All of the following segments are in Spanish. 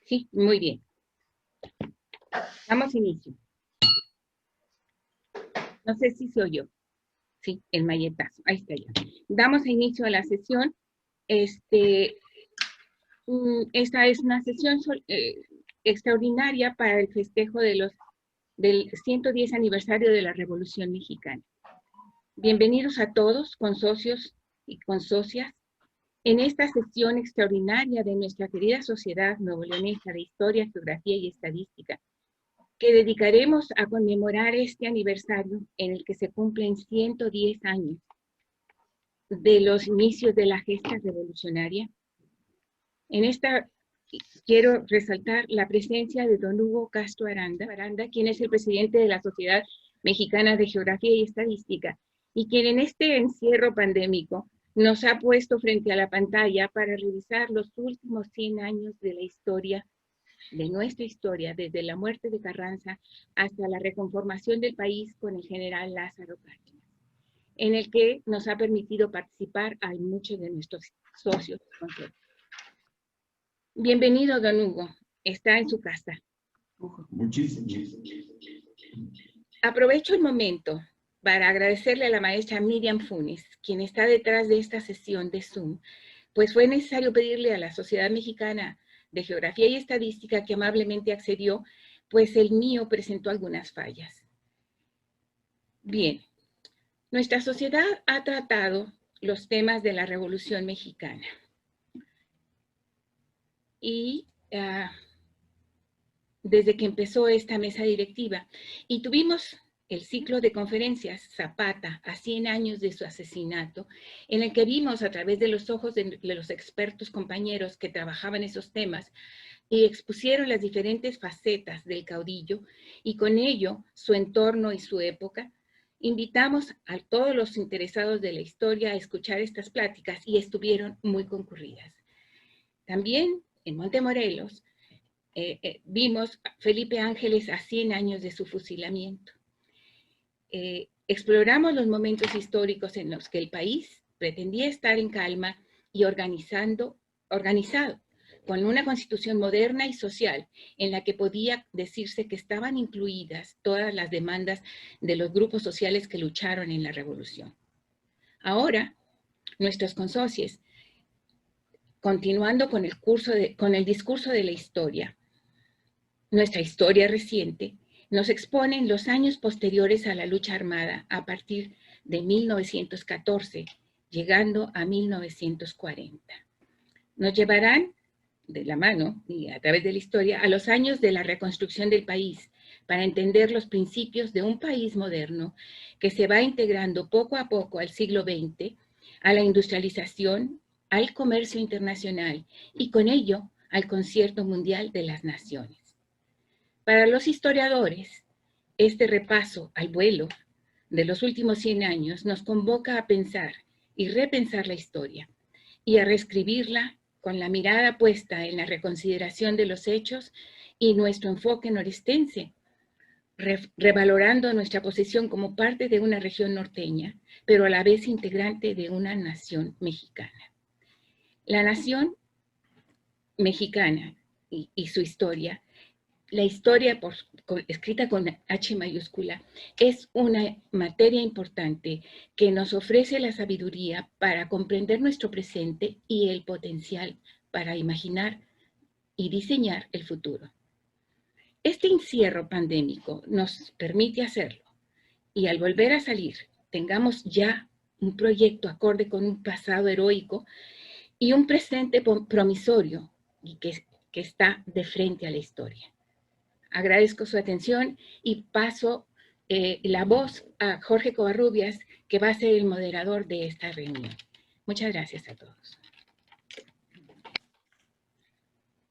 Sí, muy bien. Damos inicio. No sé si se oyó. Sí, el malletazo. Ahí está ya. Damos inicio a la sesión. Esta es una sesión extraordinaria para el festejo del 110 aniversario de la Revolución Mexicana. Bienvenidos a todos, consocios y consocias, en esta sesión extraordinaria de nuestra querida Sociedad Nuevoleonesa de Historia, Geografía y Estadística, que dedicaremos a conmemorar este aniversario en el que se cumplen 110 años de los inicios de la gesta revolucionaria. En esta quiero resaltar la presencia de don Hugo Castro Aranda, quien es el presidente de la Sociedad Mexicana de Geografía y Estadística, y quien en este encierro pandémico nos ha puesto frente a la pantalla para revisar los últimos 100 años de la historia, de nuestra historia, desde la muerte de Carranza hasta la reconformación del país con el general Lázaro Cárdenas, en el que nos ha permitido participar a muchos de nuestros socios. Bienvenido, don Hugo. Está en su casa. Muchísimas. Aprovecho el momento para agradecerle a la maestra Miriam Funes, quien está detrás de esta sesión de Zoom, pues fue necesario pedirle a la Sociedad Mexicana de Geografía y Estadística, que amablemente accedió, pues el mío presentó algunas fallas. Bien, nuestra sociedad ha tratado los temas de la Revolución Mexicana. Y desde que empezó esta mesa directiva, y tuvimos el ciclo de conferencias Zapata a 100 años de su asesinato, en el que vimos a través de los ojos de los expertos compañeros que trabajaban esos temas y expusieron las diferentes facetas del caudillo y con ello su entorno y su época. Invitamos a todos los interesados de la historia a escuchar estas pláticas y estuvieron muy concurridas. También en Montemorelos vimos a Felipe Ángeles a 100 años de su fusilamiento. Exploramos los momentos históricos en los que el país pretendía estar en calma y organizado, con una constitución moderna y social en la que podía decirse que estaban incluidas todas las demandas de los grupos sociales que lucharon en la revolución. Ahora, nuestros consocios, continuando con el discurso de la historia, nuestra historia reciente, nos exponen los años posteriores a la lucha armada a partir de 1914, llegando a 1940. Nos llevarán de la mano y a través de la historia a los años de la reconstrucción del país para entender los principios de un país moderno que se va integrando poco a poco al siglo XX, a la industrialización, al comercio internacional y con ello al concierto mundial de las naciones. Para los historiadores, este repaso al vuelo de los últimos 100 años nos convoca a pensar y repensar la historia y a reescribirla con la mirada puesta en la reconsideración de los hechos y nuestro enfoque noristense, revalorando nuestra posición como parte de una región norteña, pero a la vez integrante de una nación mexicana. La nación mexicana y su historia, la historia escrita con H mayúscula, es una materia importante que nos ofrece la sabiduría para comprender nuestro presente y el potencial para imaginar y diseñar el futuro. Este encierro pandémico nos permite hacerlo y al volver a salir tengamos ya un proyecto acorde con un pasado heroico y un presente promisorio y que está de frente a la historia. Agradezco su atención y paso la voz a Jorge Covarrubias, que va a ser el moderador de esta reunión. Muchas gracias a todos.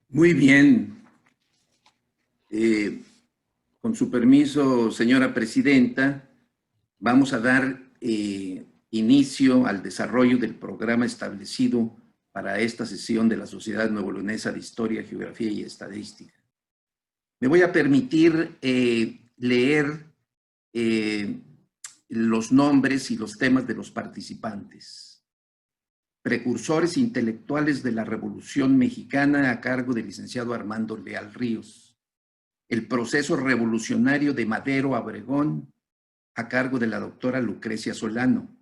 Muy bien. Con su permiso, señora presidenta, vamos a dar inicio al desarrollo del programa establecido para esta sesión de la Sociedad Nuevoleonesa de Historia, Geografía y Estadística. Me voy a permitir leer los nombres y los temas de los participantes. Precursores intelectuales de la Revolución Mexicana a cargo del licenciado Armando Leal Ríos. El proceso revolucionario de Madero a Obregón a cargo de la doctora Lucrecia Solano.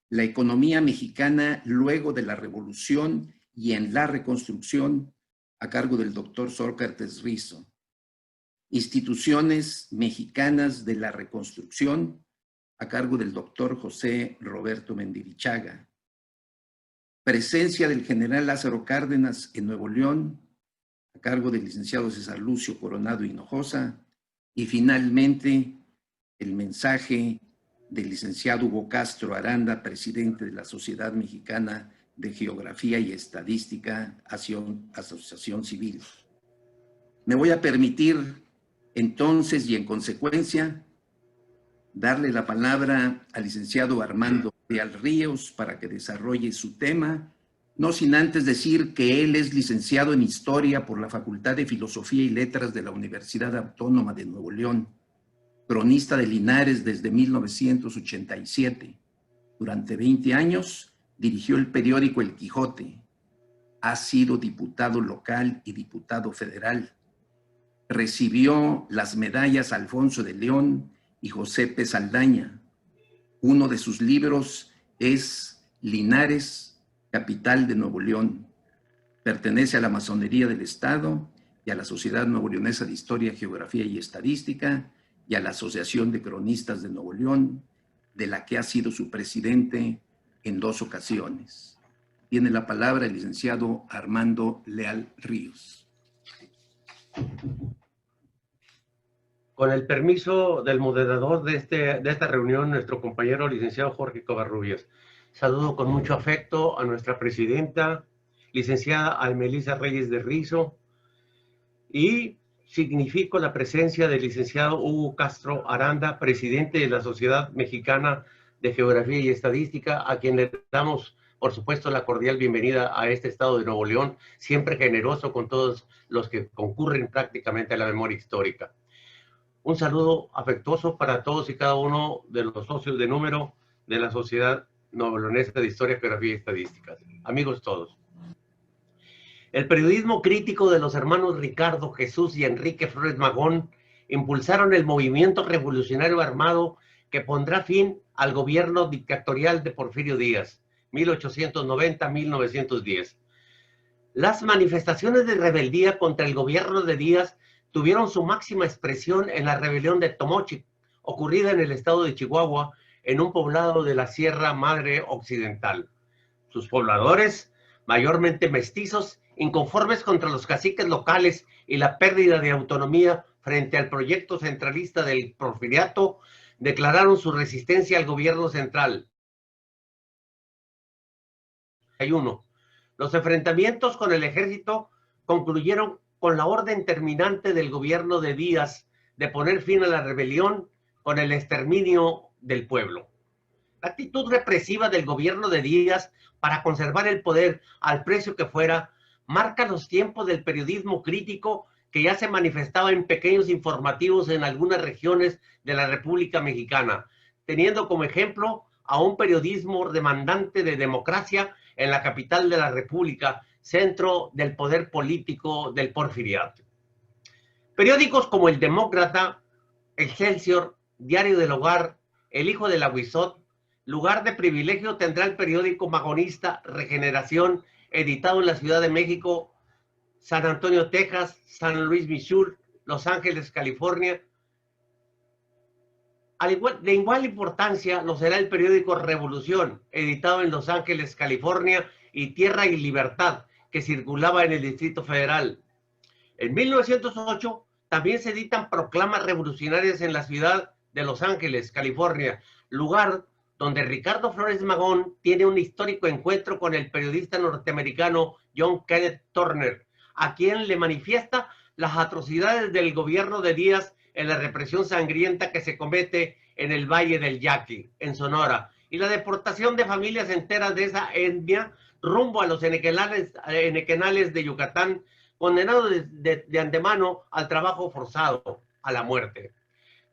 La economía mexicana luego de la Revolución y en la reconstrucción a cargo del doctor Sócrates Rizo. Instituciones mexicanas de la reconstrucción a cargo del doctor José Roberto Mendirichaga. Presencia del general Lázaro Cárdenas en Nuevo León a cargo del licenciado César Lucio Coronado Hinojosa. Y finalmente el mensaje del licenciado Hugo Castro Aranda, presidente de la Sociedad Mexicana de Geografía y Estadística, Asociación Civil. Me voy a permitir entonces y en consecuencia darle la palabra al licenciado Armando Leal Ríos para que desarrolle su tema, no sin antes decir que él es licenciado en Historia por la Facultad de Filosofía y Letras de la Universidad Autónoma de Nuevo León, cronista de Linares desde 1987. Durante 20 años dirigió el periódico El Quijote. Ha sido diputado local y diputado federal. Recibió las medallas Alfonso de León y José P. Saldaña. Uno de sus libros es Linares, capital de Nuevo León. Pertenece a la Masonería del Estado y a la Sociedad Nuevo Leonesa de Historia, Geografía y Estadística y a la Asociación de Cronistas de Nuevo León, de la que ha sido su presidente en 2 ocasiones. Tiene la palabra el licenciado Armando Leal Ríos. Con el permiso del moderador de esta reunión, nuestro compañero licenciado Jorge Covarrubias, saludo con mucho afecto a nuestra presidenta, licenciada Almelisa Reyes de Rizo, y significo la presencia del licenciado Hugo Castro Aranda, presidente de la Sociedad Mexicana de Geografía y Estadística, a quien le damos, por supuesto, la cordial bienvenida a este estado de Nuevo León, siempre generoso con todos los que concurren prácticamente a la memoria histórica. Un saludo afectuoso para todos y cada uno de los socios de número de la Sociedad Nuevo Leonesa de Historia, Geografía y Estadística. Amigos todos. El periodismo crítico de los hermanos Ricardo, Jesús y Enrique Flores Magón impulsaron el movimiento revolucionario armado que pondrá fin al gobierno dictatorial de Porfirio Díaz, 1890-1910. Las manifestaciones de rebeldía contra el gobierno de Díaz tuvieron su máxima expresión en la rebelión de Tomochic, ocurrida en el estado de Chihuahua, en un poblado de la Sierra Madre Occidental. Sus pobladores, mayormente mestizos, inconformes contra los caciques locales y la pérdida de autonomía frente al proyecto centralista del porfiriato, declararon su resistencia al gobierno central. Los enfrentamientos con el ejército concluyeron con la orden terminante del gobierno de Díaz de poner fin a la rebelión con el exterminio del pueblo. La actitud represiva del gobierno de Díaz para conservar el poder al precio que fuera marca los tiempos del periodismo crítico que ya se manifestaba en pequeños informativos en algunas regiones de la República Mexicana, teniendo como ejemplo a un periodismo demandante de democracia en la capital de la República, centro del poder político del porfiriato. Periódicos como El Demócrata, Excelsior, Diario del Hogar, El Hijo del Aguizot, lugar de privilegio tendrá el periódico magonista Regeneración, editado en la Ciudad de México, San Antonio, Texas, San Luis, Missouri, Los Ángeles, California. De igual importancia lo será el periódico Revolución, editado en Los Ángeles, California, y Tierra y Libertad, que circulaba en el Distrito Federal. En 1908 también se editan proclamas revolucionarias en la ciudad de Los Ángeles, California, lugar donde Ricardo Flores Magón tiene un histórico encuentro con el periodista norteamericano John Kenneth Turner, a quien le manifiesta las atrocidades del gobierno de Díaz en la represión sangrienta que se comete en el Valle del Yaqui, en Sonora, y la deportación de familias enteras de esa etnia rumbo a los enequenales de Yucatán, condenados de antemano al trabajo forzado, a la muerte.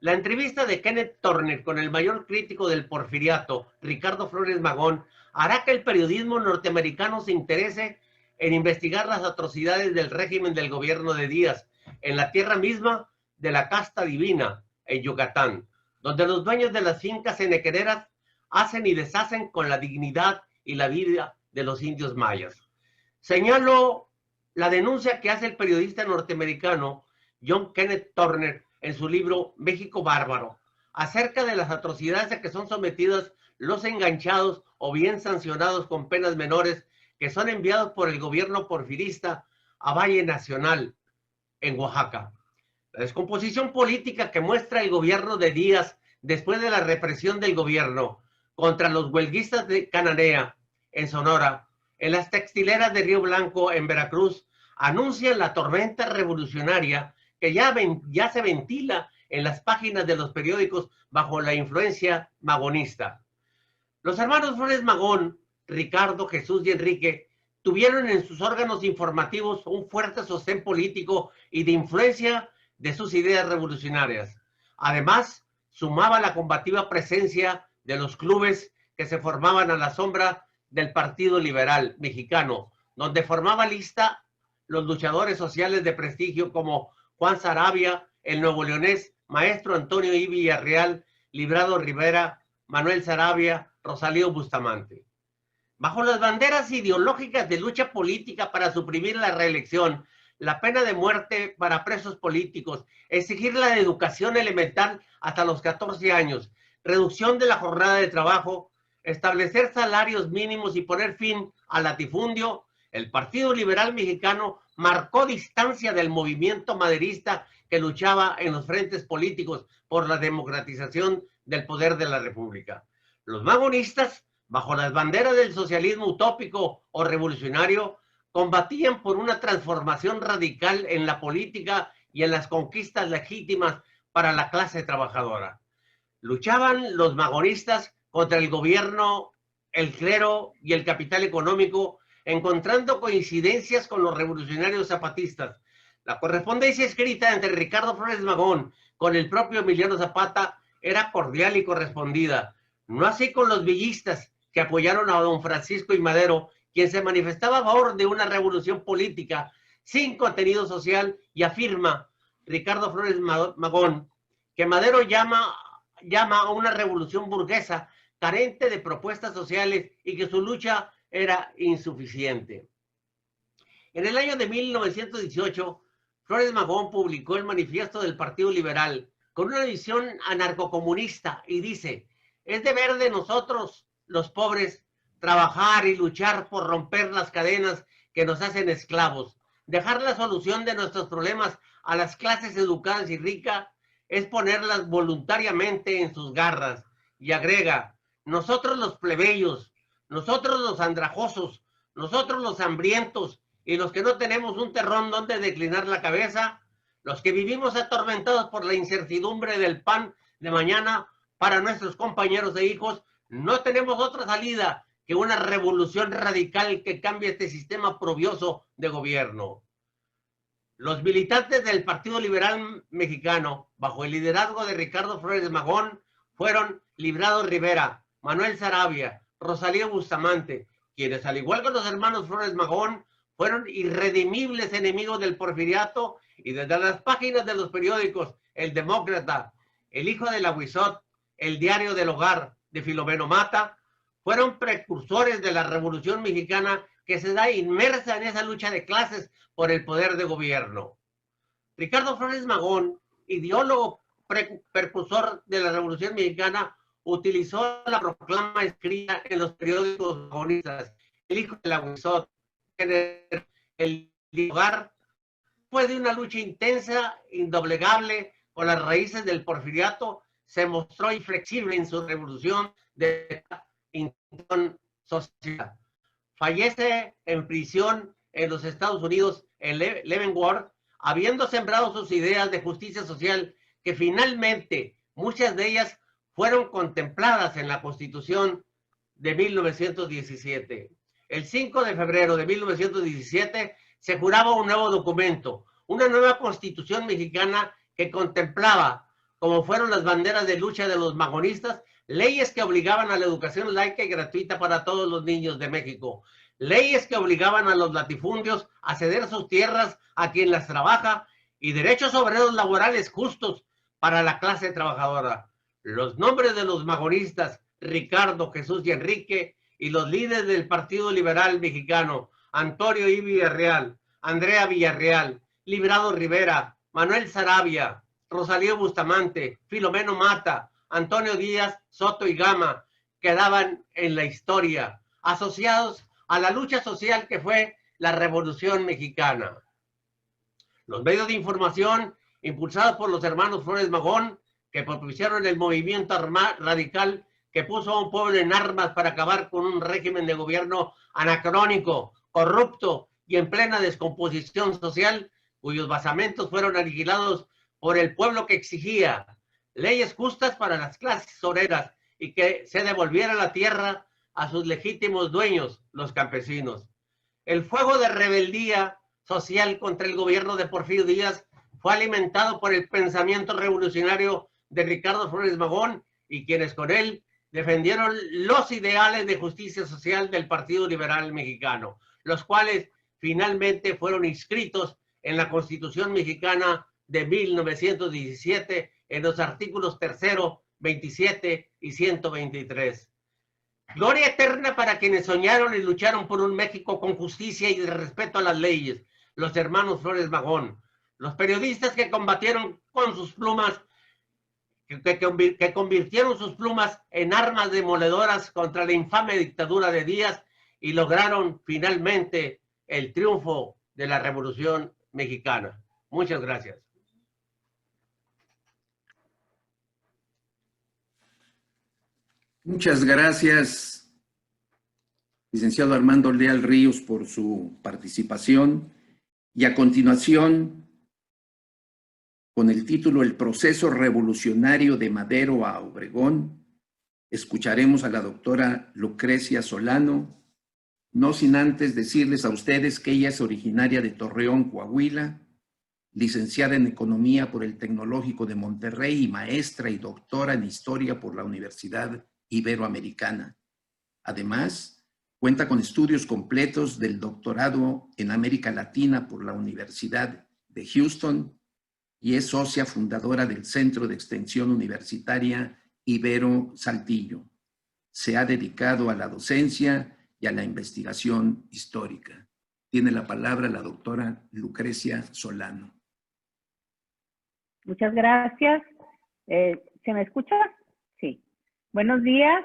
La entrevista de Kenneth Turner con el mayor crítico del porfiriato, Ricardo Flores Magón, hará que el periodismo norteamericano se interese en investigar las atrocidades del régimen del gobierno de Díaz en la tierra misma de la casta divina, en Yucatán, donde los dueños de las fincas henequereras hacen y deshacen con la dignidad y la vida de los indios mayas. Señalo la denuncia que hace el periodista norteamericano John Kenneth Turner en su libro México Bárbaro, acerca de las atrocidades a que son sometidos los enganchados o bien sancionados con penas menores que son enviados por el gobierno porfirista a Valle Nacional, en Oaxaca. La descomposición política que muestra el gobierno de Díaz después de la represión del gobierno contra los huelguistas de Cananea, en Sonora, en las textileras de Río Blanco, en Veracruz, anuncian la tormenta revolucionaria que ya se ventila en las páginas de los periódicos bajo la influencia magonista. Los hermanos Flores Magón, Ricardo, Jesús y Enrique, tuvieron en sus órganos informativos un fuerte sostén político y de influencia de sus ideas revolucionarias. Además, sumaba la combativa presencia de los clubes que se formaban a la sombra del Partido Liberal Mexicano, donde formaba lista los luchadores sociales de prestigio como Juan Sarabia, el nuevo leonés, Maestro Antonio I. Villarreal, Librado Rivera, Manuel Sarabia, Rosalío Bustamante. Bajo las banderas ideológicas de lucha política para suprimir la reelección, la pena de muerte para presos políticos, exigir la educación elemental hasta los 14 años, reducción de la jornada de trabajo, establecer salarios mínimos y poner fin al latifundio, el Partido Liberal Mexicano marcó distancia del movimiento maderista que luchaba en los frentes políticos por la democratización del poder de la República. Los magonistas, bajo las banderas del socialismo utópico o revolucionario, combatían por una transformación radical en la política y en las conquistas legítimas para la clase trabajadora. Luchaban los magonistas contra el gobierno, el clero y el capital económico, encontrando coincidencias con los revolucionarios zapatistas. La correspondencia escrita entre Ricardo Flores Magón con el propio Emiliano Zapata era cordial y correspondida. No así con los villistas que apoyaron a don Francisco I. Madero, quien se manifestaba a favor de una revolución política sin contenido social, y afirma Ricardo Flores Magón que Madero llama a una revolución burguesa carente de propuestas sociales y que su lucha era insuficiente. En el año de 1918, Flores Magón publicó el Manifiesto del Partido Liberal con una visión anarcocomunista y dice: es deber de nosotros, los pobres, trabajar y luchar por romper las cadenas que nos hacen esclavos. Dejar la solución de nuestros problemas a las clases educadas y ricas es ponerlas voluntariamente en sus garras. Y agrega: nosotros los plebeyos, nosotros los andrajosos, nosotros los hambrientos y los que no tenemos un terrón donde declinar la cabeza, los que vivimos atormentados por la incertidumbre del pan de mañana para nuestros compañeros e hijos, no tenemos otra salida que una revolución radical que cambie este sistema oprobioso de gobierno. Los militantes del Partido Liberal Mexicano, bajo el liderazgo de Ricardo Flores Magón, fueron Librado Rivera, Manuel Sarabia, Rosalío Bustamante, quienes, al igual que los hermanos Flores Magón, fueron irredimibles enemigos del porfiriato, y desde las páginas de los periódicos El Demócrata, El Hijo del Aguizot, El Diario del Hogar de Filomeno Mata, fueron precursores de la Revolución Mexicana que se da inmersa en esa lucha de clases por el poder de gobierno. Ricardo Flores Magón, ideólogo precursor de la Revolución Mexicana, utilizó la proclama escrita en los periódicos magonistas, El Hijo del Aguizot, El Hogar. Después de una lucha intensa, indoblegable, con las raíces del porfiriato, se mostró inflexible en su revolución de intención social. Fallece en prisión en los Estados Unidos, en Leavenworth, habiendo sembrado sus ideas de justicia social, que finalmente muchas de ellas fueron contempladas en la Constitución de 1917. El 5 de febrero de 1917 se juraba un nuevo documento, una nueva Constitución mexicana que contemplaba, como fueron las banderas de lucha de los magonistas, leyes que obligaban a la educación laica y gratuita para todos los niños de México, leyes que obligaban a los latifundios a ceder sus tierras a quien las trabaja y derechos obreros laborales justos para la clase trabajadora. Los nombres de los magonistas, Ricardo, Jesús y Enrique, y los líderes del Partido Liberal Mexicano, Antonio I. Villarreal, Andrea Villarreal, Librado Rivera, Manuel Sarabia, Rosalío Bustamante, Filomeno Mata, Antonio Díaz, Soto y Gama, quedaban en la historia, asociados a la lucha social que fue la Revolución Mexicana. Los medios de información, impulsados por los hermanos Flores Magón, que propiciaron el movimiento radical que puso a un pueblo en armas para acabar con un régimen de gobierno anacrónico, corrupto y en plena descomposición social, cuyos basamentos fueron aniquilados por el pueblo que exigía leyes justas para las clases obreras y que se devolviera la tierra a sus legítimos dueños, los campesinos. El fuego de rebeldía social contra el gobierno de Porfirio Díaz fue alimentado por el pensamiento revolucionario de Ricardo Flores Magón y quienes con él defendieron los ideales de justicia social del Partido Liberal Mexicano, los cuales finalmente fueron inscritos en la Constitución Mexicana de 1917 en los artículos 3º, 27 y 123. Gloria eterna para quienes soñaron y lucharon por un México con justicia y de respeto a las leyes, los hermanos Flores Magón, los periodistas que combatieron con sus plumas, que convirtieron sus plumas en armas demoledoras contra la infame dictadura de Díaz y lograron finalmente el triunfo de la Revolución Mexicana. Muchas gracias. Muchas gracias, licenciado Armando Leal Ríos, por su participación. Y a continuación, con el título El proceso revolucionario de Madero a Obregón, escucharemos a la doctora Lucrecia Solano, no sin antes decirles a ustedes que ella es originaria de Torreón, Coahuila, licenciada en Economía por el Tecnológico de Monterrey y maestra y doctora en Historia por la Universidad Iberoamericana. Además, cuenta con estudios completos del doctorado en América Latina por la Universidad de Houston y es socia fundadora del Centro de Extensión Universitaria Ibero Saltillo. Se ha dedicado a la docencia y a la investigación histórica. Tiene la palabra la doctora Lucrecia Solano. Muchas gracias. ¿Se me escucha? Sí. Buenos días.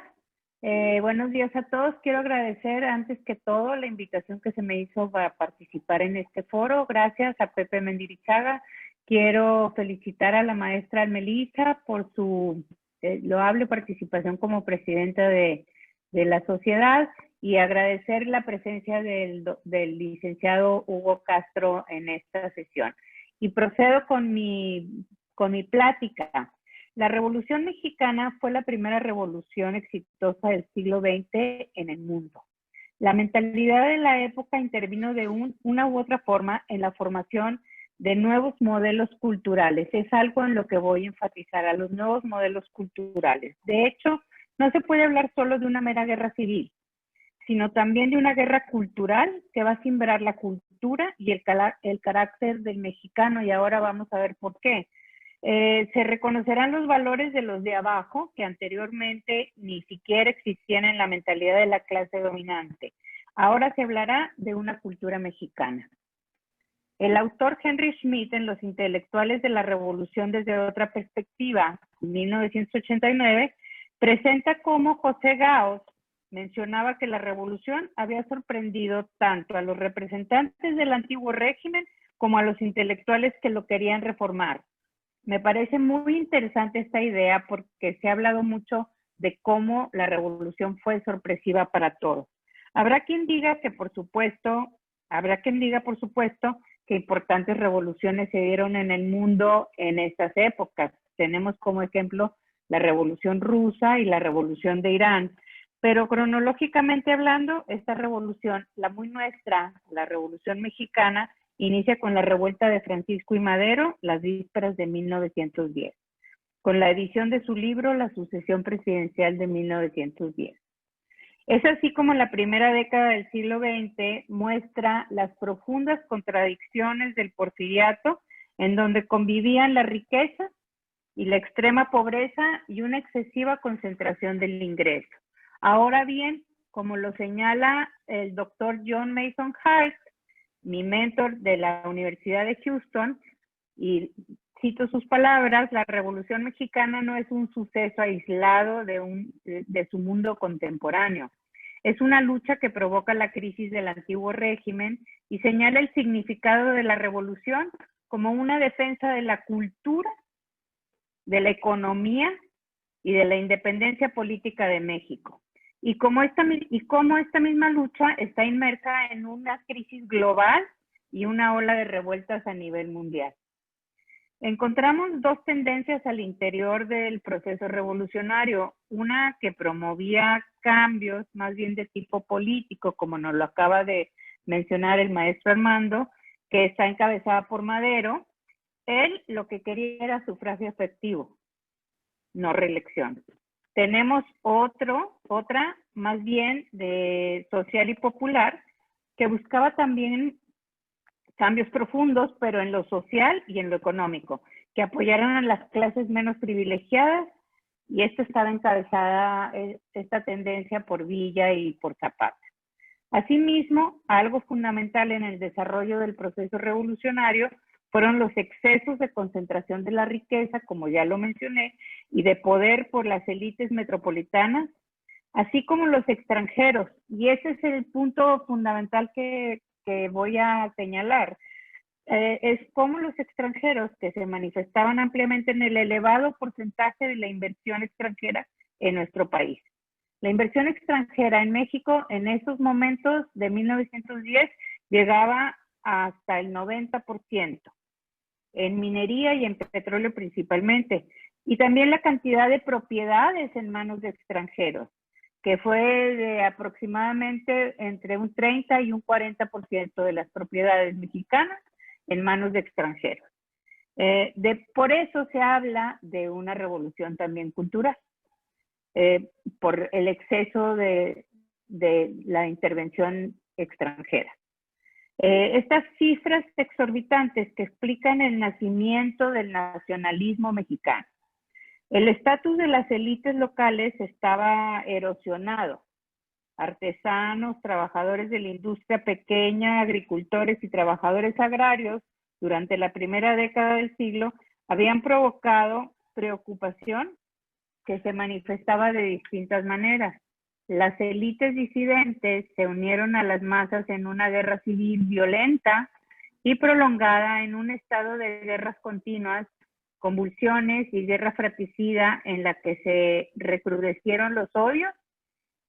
Buenos días a todos. Quiero agradecer antes que todo la invitación que se me hizo para participar en este foro. Gracias a Pepe Mendirichaga. Quiero felicitar a la maestra Melissa por su loable participación como presidenta de la sociedad y agradecer la presencia del licenciado Hugo Castro en esta sesión. Y procedo con mi plática. La Revolución Mexicana fue la primera revolución exitosa del siglo XX en el mundo. La mentalidad de la época intervino de una u otra forma en la formación de nuevos modelos culturales. Es algo en lo que voy a enfatizar, a los nuevos modelos culturales. De hecho, no se puede hablar solo de una mera guerra civil, sino también de una guerra cultural que va a simbrar la cultura y el carácter del mexicano, y ahora vamos a ver por qué. Se reconocerán los valores de los de abajo, que anteriormente ni siquiera existían en la mentalidad de la clase dominante. Ahora se hablará de una cultura mexicana. El autor Henry Schmidt, en Los intelectuales de la revolución desde otra perspectiva, en 1989, presenta cómo José Gaos mencionaba que la revolución había sorprendido tanto a los representantes del antiguo régimen como a los intelectuales que lo querían reformar. Me parece muy interesante esta idea porque se ha hablado mucho de cómo la revolución fue sorpresiva para todos. Habrá quien diga, por supuesto, que importantes revoluciones se dieron en el mundo en estas épocas. Tenemos como ejemplo la Revolución Rusa y la Revolución de Irán. Pero cronológicamente hablando, esta revolución, la muy nuestra, la Revolución Mexicana, inicia con la revuelta de Francisco y Madero, las vísperas de 1910. con la edición de su libro La sucesión presidencial de 1910. Es así como la primera década del siglo XX muestra las profundas contradicciones del porfiriato, en donde convivían la riqueza y la extrema pobreza y una excesiva concentración del ingreso. Ahora bien, como lo señala el doctor John Mason Hart, mi mentor de la Universidad de Houston, y cito sus palabras: la Revolución Mexicana no es un suceso aislado de su mundo contemporáneo. Es una lucha que provoca la crisis del antiguo régimen y señala el significado de la revolución como una defensa de la cultura, de la economía y de la independencia política de México. Y cómo esta misma lucha está inmersa en una crisis global y una ola de revueltas a nivel mundial. Encontramos dos tendencias al interior del proceso revolucionario, una que promovía cambios más bien de tipo político, como nos lo acaba de mencionar el maestro Armando, que está encabezada por Madero. Él lo que quería era sufragio efectivo, no reelección. Tenemos otra más bien de social y popular, que buscaba también cambios profundos, pero en lo social y en lo económico, que apoyaran a las clases menos privilegiadas, y esto estaba encabezada, esta tendencia, por Villa y por Zapata. Asimismo, algo fundamental en el desarrollo del proceso revolucionario fueron los excesos de concentración de la riqueza, como ya lo mencioné, y de poder por las élites metropolitanas, así como los extranjeros. Y ese es el punto fundamental que voy a señalar. Es como los extranjeros, que se manifestaban ampliamente en el elevado porcentaje de la inversión extranjera en nuestro país. La inversión extranjera en México en esos momentos de 1910 llegaba hasta el 90%, en minería y en petróleo principalmente, y también la cantidad de propiedades en manos de extranjeros, que fue de aproximadamente entre un 30 y un 40% de las propiedades mexicanas en manos de extranjeros. Por eso se habla de una revolución también cultural, por el exceso de la intervención extranjera. Estas cifras exorbitantes que explican el nacimiento del nacionalismo mexicano. El estatus de las élites locales estaba erosionado. Artesanos, trabajadores de la industria pequeña, agricultores y trabajadores agrarios durante la primera década del siglo habían provocado preocupación que se manifestaba de distintas maneras. Las élites disidentes se unieron a las masas en una guerra civil violenta y prolongada, en un estado de guerras continuas, convulsiones y guerra fratricida, en la que se recrudecieron los odios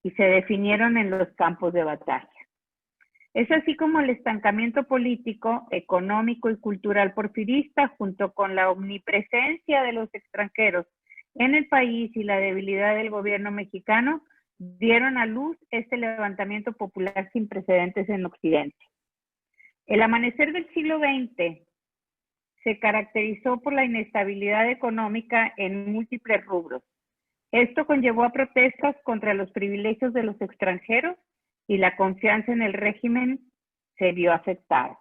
y se definieron en los campos de batalla. Es así como el estancamiento político, económico y cultural porfirista, junto con la omnipresencia de los extranjeros en el país y la debilidad del gobierno mexicano, dieron a luz este levantamiento popular sin precedentes en Occidente. El amanecer del siglo XX se caracterizó por la inestabilidad económica en múltiples rubros. Esto conllevó a protestas contra los privilegios de los extranjeros y la confianza en el régimen se vio afectada.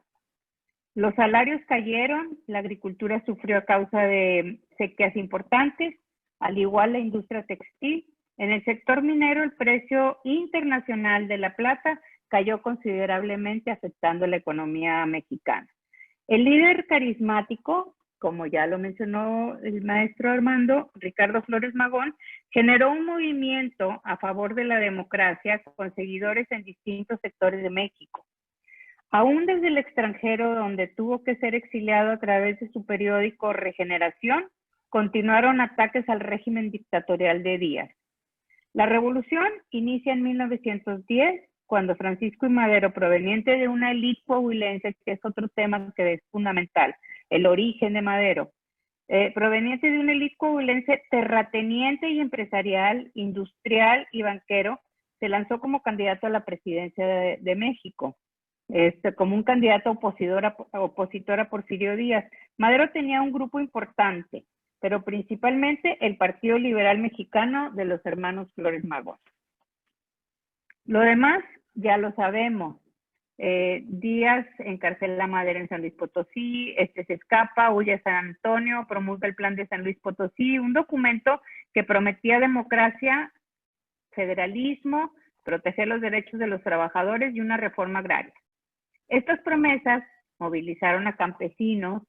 Los salarios cayeron, la agricultura sufrió a causa de sequías importantes, al igual la industria textil. En el sector minero, el precio internacional de la plata cayó considerablemente, afectando la economía mexicana. El líder carismático, como ya lo mencionó el maestro Armando, Ricardo Flores Magón, generó un movimiento a favor de la democracia con seguidores en distintos sectores de México. Aún desde el extranjero, donde tuvo que ser exiliado a través de su periódico Regeneración, continuaron ataques al régimen dictatorial de Díaz. La revolución inicia en 1910, cuando Francisco I. Madero, proveniente de una élite coahuilense, que es otro tema que es fundamental, el origen de Madero, proveniente de una élite coahuilense terrateniente y empresarial, industrial y banquero, se lanzó como candidato a la presidencia de México, como un candidato opositor a Porfirio Díaz. Madero tenía un grupo importante, pero principalmente el Partido Liberal Mexicano de los hermanos Flores Magón. Lo demás ya lo sabemos. Díaz encarcela a Madero en San Luis Potosí, se escapa, huye a San Antonio, promulga el Plan de San Luis Potosí, un documento que prometía democracia, federalismo, proteger los derechos de los trabajadores y una reforma agraria. Estas promesas movilizaron a campesinos,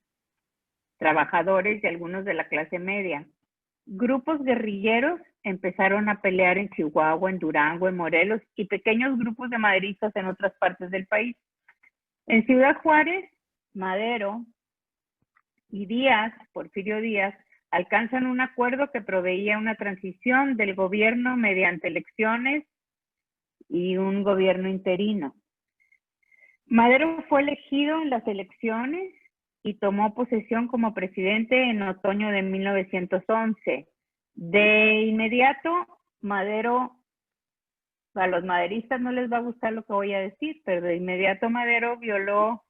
trabajadores y algunos de la clase media. Grupos guerrilleros empezaron a pelear en Chihuahua, en Durango, en Morelos y pequeños grupos de maderistas en otras partes del país. En Ciudad Juárez, Madero y Díaz, Porfirio Díaz, alcanzan un acuerdo que proveía una transición del gobierno mediante elecciones y un gobierno interino. Madero fue elegido en las elecciones y tomó posesión como presidente en otoño de 1911. De inmediato, Madero, a los maderistas no les va a gustar lo que voy a decir, pero de inmediato Madero violó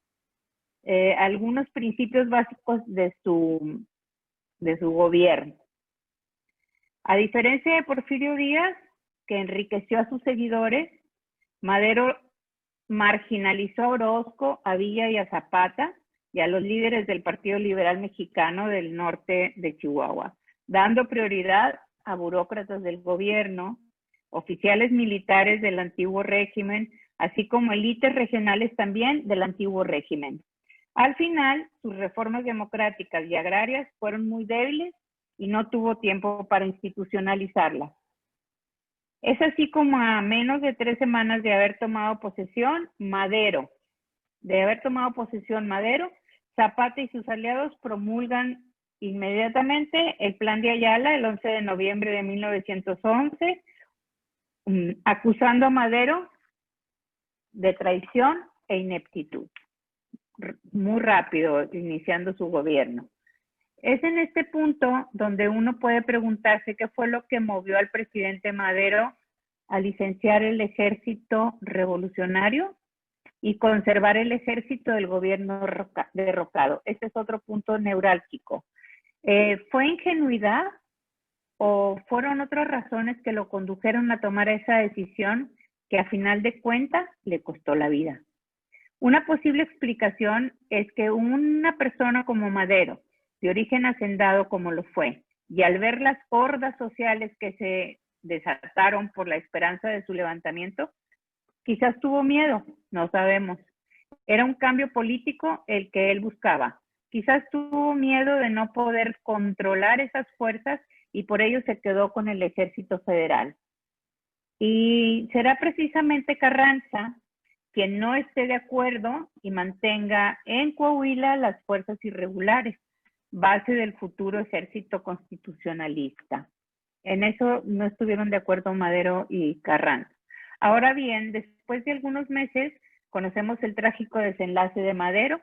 algunos principios básicos de su gobierno. A diferencia de Porfirio Díaz, que enriqueció a sus seguidores, Madero marginalizó a Orozco, a Villa y a Zapata y a los líderes del Partido Liberal Mexicano del norte de Chihuahua, dando prioridad a burócratas del gobierno, oficiales militares del antiguo régimen, así como élites regionales también del antiguo régimen. Al final, sus reformas democráticas y agrarias fueron muy débiles y no tuvo tiempo para institucionalizarlas. Es así como a menos de 3 semanas de haber tomado posesión, Madero, Zapata y sus aliados promulgan inmediatamente el Plan de Ayala el 11 de noviembre de 1911, acusando a Madero de traición e ineptitud. Muy rápido, iniciando su gobierno. Es en este punto donde uno puede preguntarse qué fue lo que movió al presidente Madero a licenciar el ejército revolucionario y conservar el ejército del gobierno derrocado. Este es otro punto neurálgico. ¿Fue ingenuidad o fueron otras razones que lo condujeron a tomar esa decisión que a final de cuentas le costó la vida? Una posible explicación es que una persona como Madero, de origen hacendado como lo fue, y al ver las hordas sociales que se desataron por la esperanza de su levantamiento, quizás tuvo miedo, no sabemos. Era un cambio político el que él buscaba. Quizás tuvo miedo de no poder controlar esas fuerzas y por ello se quedó con el Ejército Federal. Y será precisamente Carranza quien no esté de acuerdo y mantenga en Coahuila las fuerzas irregulares, base del futuro ejército constitucionalista. En eso no estuvieron de acuerdo Madero y Carranza. Ahora bien, después de algunos meses, conocemos el trágico desenlace de Madero,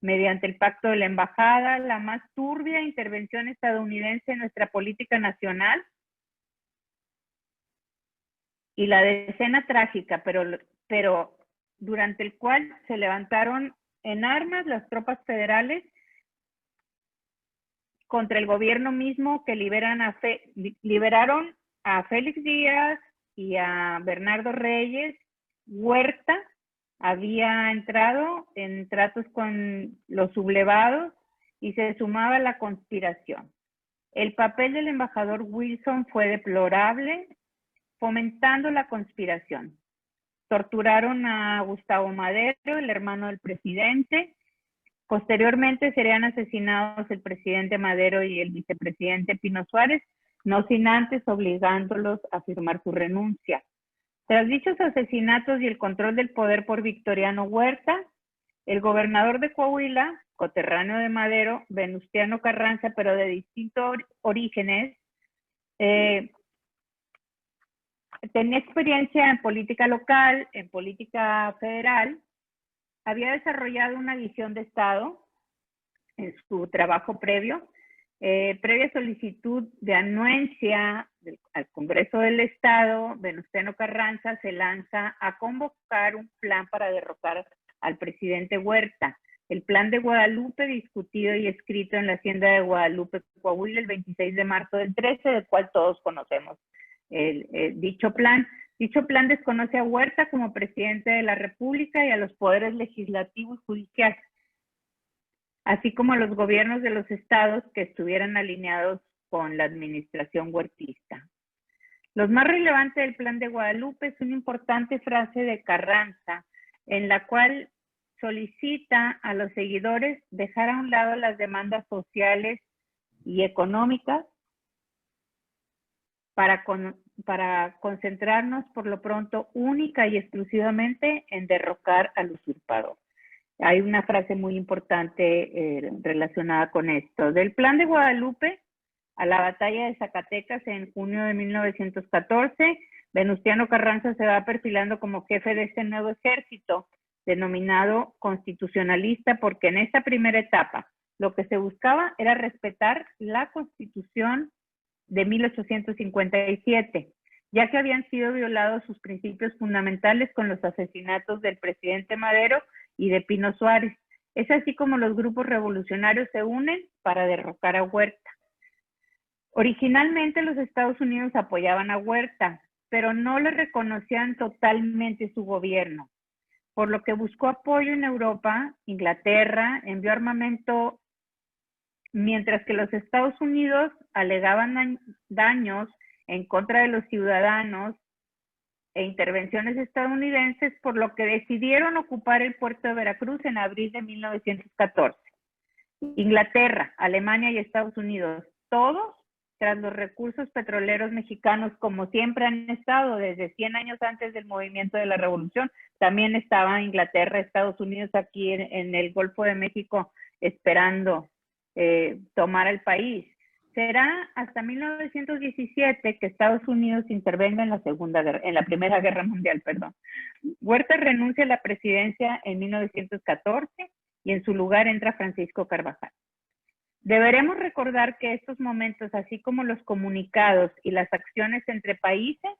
mediante el pacto de la embajada, la más turbia intervención estadounidense en nuestra política nacional, y la decena trágica, pero durante el cual se levantaron en armas las tropas federales contra el gobierno mismo que liberaron a Félix Díaz y a Bernardo Reyes. Huerta había entrado en tratos con los sublevados y se sumaba a la conspiración. El papel del embajador Wilson fue deplorable, fomentando la conspiración. Torturaron a Gustavo Madero, el hermano del presidente. Posteriormente serían asesinados el presidente Madero y el vicepresidente Pino Suárez, no sin antes obligándolos a firmar su renuncia. Tras dichos asesinatos y el control del poder por Victoriano Huerta, el gobernador de Coahuila, coterráneo de Madero, Venustiano Carranza, pero de distintos orígenes, tenía experiencia en política local, en política federal, había desarrollado una visión de Estado en su trabajo previo, previa solicitud de anuencia al Congreso del Estado. Venustiano Carranza se lanza a convocar un plan para derrocar al presidente Huerta. El Plan de Guadalupe, discutido y escrito en la Hacienda de Guadalupe, Coahuila, el 26 de marzo del 13, del cual todos conocemos dicho plan. Dicho plan desconoce a Huerta como presidente de la República y a los poderes legislativo y judicial, así como a los gobiernos de los estados que estuvieran alineados con la administración huertista. Lo más relevante del Plan de Guadalupe es una importante frase de Carranza, en la cual solicita a los seguidores dejar a un lado las demandas sociales y económicas para concentrarnos por lo pronto única y exclusivamente en derrocar al usurpador. Hay una frase muy importante relacionada con esto. Del Plan de Guadalupe a la batalla de Zacatecas en junio de 1914, Venustiano Carranza se va perfilando como jefe de este nuevo ejército, denominado constitucionalista, porque en esta primera etapa lo que se buscaba era respetar la Constitución de 1857, ya que habían sido violados sus principios fundamentales con los asesinatos del presidente Madero y de Pino Suárez. Es así como los grupos revolucionarios se unen para derrocar a Huerta. Originalmente los Estados Unidos apoyaban a Huerta, pero no le reconocían totalmente su gobierno, por lo que buscó apoyo en Europa. Inglaterra envió armamento, mientras que los Estados Unidos alegaban daños en contra de los ciudadanos e intervenciones estadounidenses, por lo que decidieron ocupar el puerto de Veracruz en abril de 1914. Inglaterra, Alemania y Estados Unidos, todos tras los recursos petroleros mexicanos, como siempre han estado desde 100 años antes del movimiento de la Revolución. También estaba Inglaterra, Estados Unidos aquí en el Golfo de México esperando tomar el país. Será hasta 1917 que Estados Unidos intervenga en la Primera Guerra Mundial, perdón. Huerta renuncia a la presidencia en 1914 y en su lugar entra Francisco Carvajal. Deberemos recordar que estos momentos, así como los comunicados y las acciones entre países,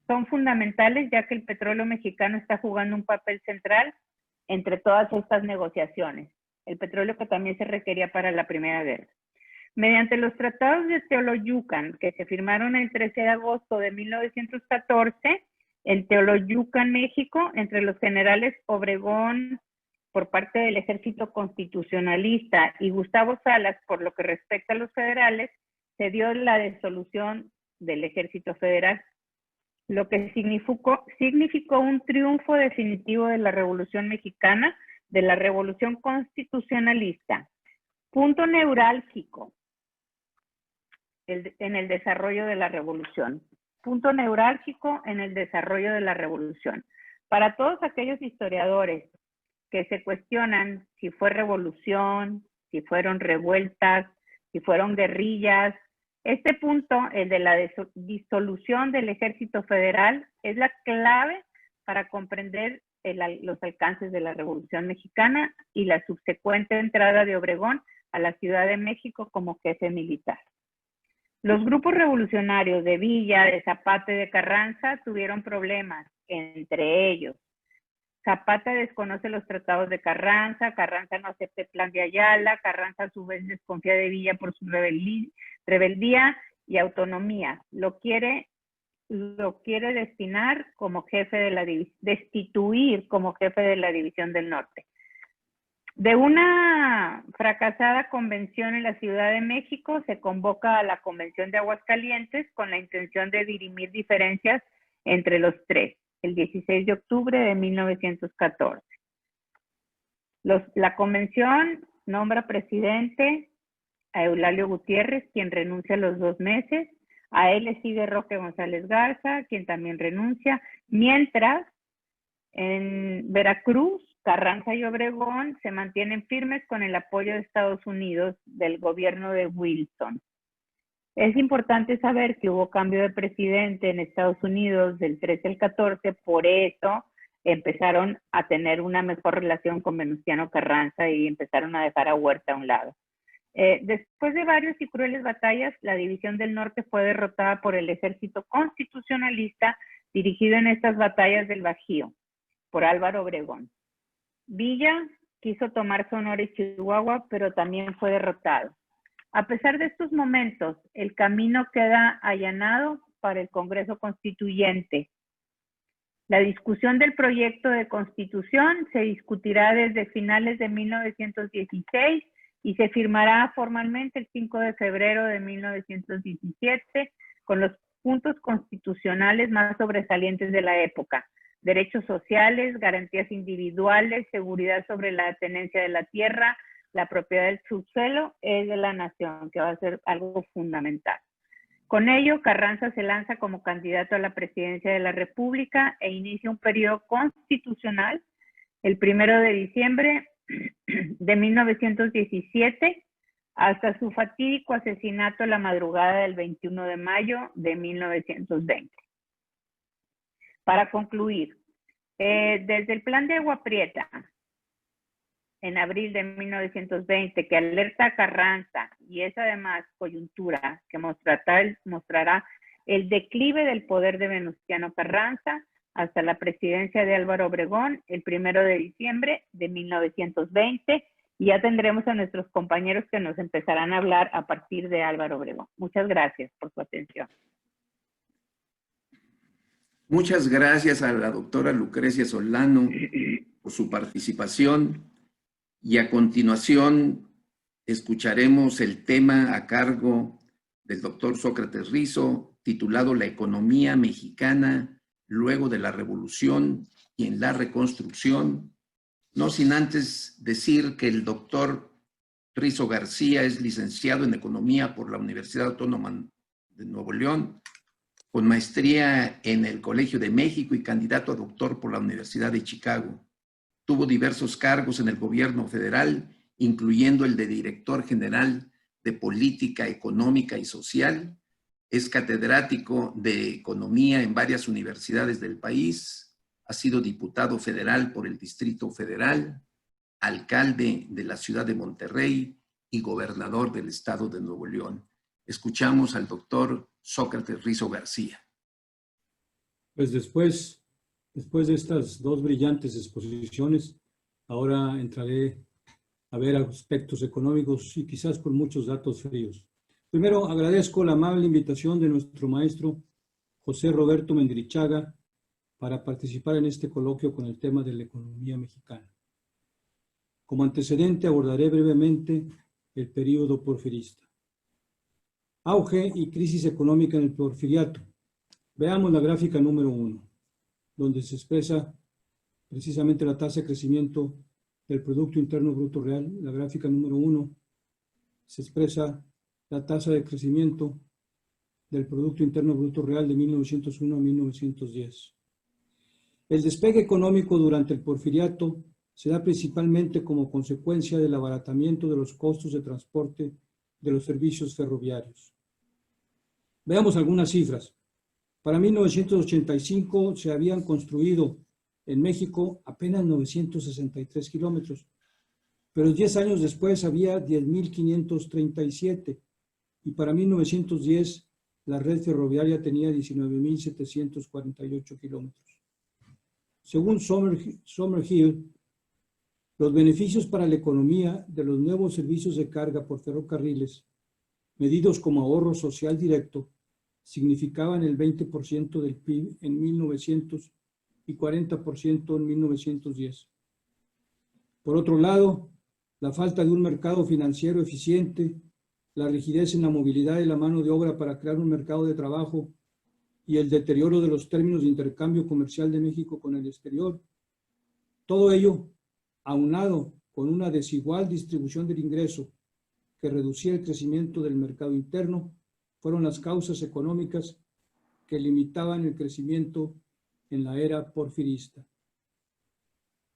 son fundamentales, ya que el petróleo mexicano está jugando un papel central entre todas estas negociaciones. El petróleo que también se requería para la Primera Guerra. Mediante los tratados de Teoloyucan, que se firmaron el 13 de agosto de 1914, en Teoloyucan, México, entre los generales Obregón, por parte del Ejército Constitucionalista, y Gustavo Salas, por lo que respecta a los federales, se dio la disolución del Ejército Federal, lo que significó un triunfo definitivo de la Revolución Mexicana, de la Revolución Constitucionalista. Punto neurálgico en el desarrollo de la Revolución. Punto neurálgico en el desarrollo de la Revolución. Para todos aquellos historiadores que se cuestionan si fue revolución, si fueron revueltas, si fueron guerrillas, este punto, el de la disolución del Ejército Federal, es la clave para comprender los alcances de la Revolución Mexicana y la subsecuente entrada de Obregón a la Ciudad de México como jefe militar. Los grupos revolucionarios de Villa, de Zapata y de Carranza tuvieron problemas entre ellos. Zapata desconoce los tratados de Carranza, Carranza no acepta el plan de Ayala, Carranza a su vez desconfía de Villa por su rebeldía y autonomía. Lo quiere destinar como jefe de la destituir como jefe de la División del Norte. De una fracasada convención en la Ciudad de México, se convoca a la Convención de Aguascalientes con la intención de dirimir diferencias entre los tres, el 16 de octubre de 1914. La convención nombra presidente a Eulalio Gutiérrez, quien renuncia a los 2 meses. A él le sigue Roque González Garza, quien también renuncia. Mientras, en Veracruz, Carranza y Obregón se mantienen firmes con el apoyo de Estados Unidos del gobierno de Wilson. Es importante saber que hubo cambio de presidente en Estados Unidos del 13 al 14, por eso empezaron a tener una mejor relación con Venustiano Carranza y empezaron a dejar a Huerta a un lado. Después de varias y crueles batallas, la División del Norte fue derrotada por el Ejército Constitucionalista dirigido en estas batallas del Bajío por Álvaro Obregón. Villa quiso tomar Sonora y Chihuahua, pero también fue derrotado. A pesar de estos momentos, el camino queda allanado para el Congreso Constituyente. La discusión del proyecto de Constitución se discutirá desde finales de 1916 y se firmará formalmente el 5 de febrero de 1917 con los puntos constitucionales más sobresalientes de la época: derechos sociales, garantías individuales, seguridad sobre la tenencia de la tierra, la propiedad del subsuelo es de la nación, que va a ser algo fundamental. Con ello, Carranza se lanza como candidato a la presidencia de la República e inicia un periodo constitucional el 1 de diciembre de 1917 hasta su fatídico asesinato la madrugada del 21 de mayo de 1920. Para concluir, desde el Plan de Agua Prieta, en abril de 1920, que alerta a Carranza, y es además coyuntura que mostrará el declive del poder de Venustiano Carranza hasta la presidencia de Álvaro Obregón el 1 de diciembre de 1920, y ya tendremos a nuestros compañeros que nos empezarán a hablar a partir de Álvaro Obregón. Muchas gracias por su atención. Muchas gracias a la doctora Lucrecia Solano por su participación, y a continuación escucharemos el tema a cargo del doctor Sócrates Rizo, titulado La economía mexicana luego de la Revolución y en la reconstrucción, no sin antes decir que el doctor Rizo García es licenciado en Economía por la Universidad Autónoma de Nuevo León, con maestría en el Colegio de México y candidato a doctor por la Universidad de Chicago. Tuvo diversos cargos en el gobierno federal, incluyendo el de director general de Política Económica y Social. Es catedrático de Economía en varias universidades del país. Ha sido diputado federal por el Distrito Federal, alcalde de la ciudad de Monterrey y gobernador del estado de Nuevo León. Escuchamos al doctor Sócrates Rizo García. Pues después de estas dos brillantes exposiciones, ahora entraré a ver aspectos económicos y quizás con muchos datos fríos. Primero, agradezco la amable invitación de nuestro maestro José Roberto Mendrichaga para participar en este coloquio con el tema de la economía mexicana. Como antecedente, abordaré brevemente el período porfirista. Auge y crisis económica en el porfiriato. Veamos la gráfica número 1. Donde se expresa precisamente la tasa de crecimiento del Producto Interno Bruto Real. La gráfica número 1 se expresa la tasa de crecimiento del Producto Interno Bruto Real de 1901 a 1910. El despegue económico durante el porfiriato se da principalmente como consecuencia del abaratamiento de los costos de transporte de los servicios ferroviarios. Veamos algunas cifras. Para 1985 se habían construido en México apenas 963 kilómetros, pero 10 años después había 10.537 y para 1910 la red ferroviaria tenía 19.748 kilómetros. Según Summerhill, los beneficios para la economía de los nuevos servicios de carga por ferrocarriles, medidos como ahorro social directo, significaban el 20% del PIB en 1900 y 40% en 1910. Por otro lado, la falta de un mercado financiero eficiente, la rigidez en la movilidad de la mano de obra para crear un mercado de trabajo y el deterioro de los términos de intercambio comercial de México con el exterior, todo ello, aunado con una desigual distribución del ingreso que reducía el crecimiento del mercado interno, fueron las causas económicas que limitaban el crecimiento en la era porfirista.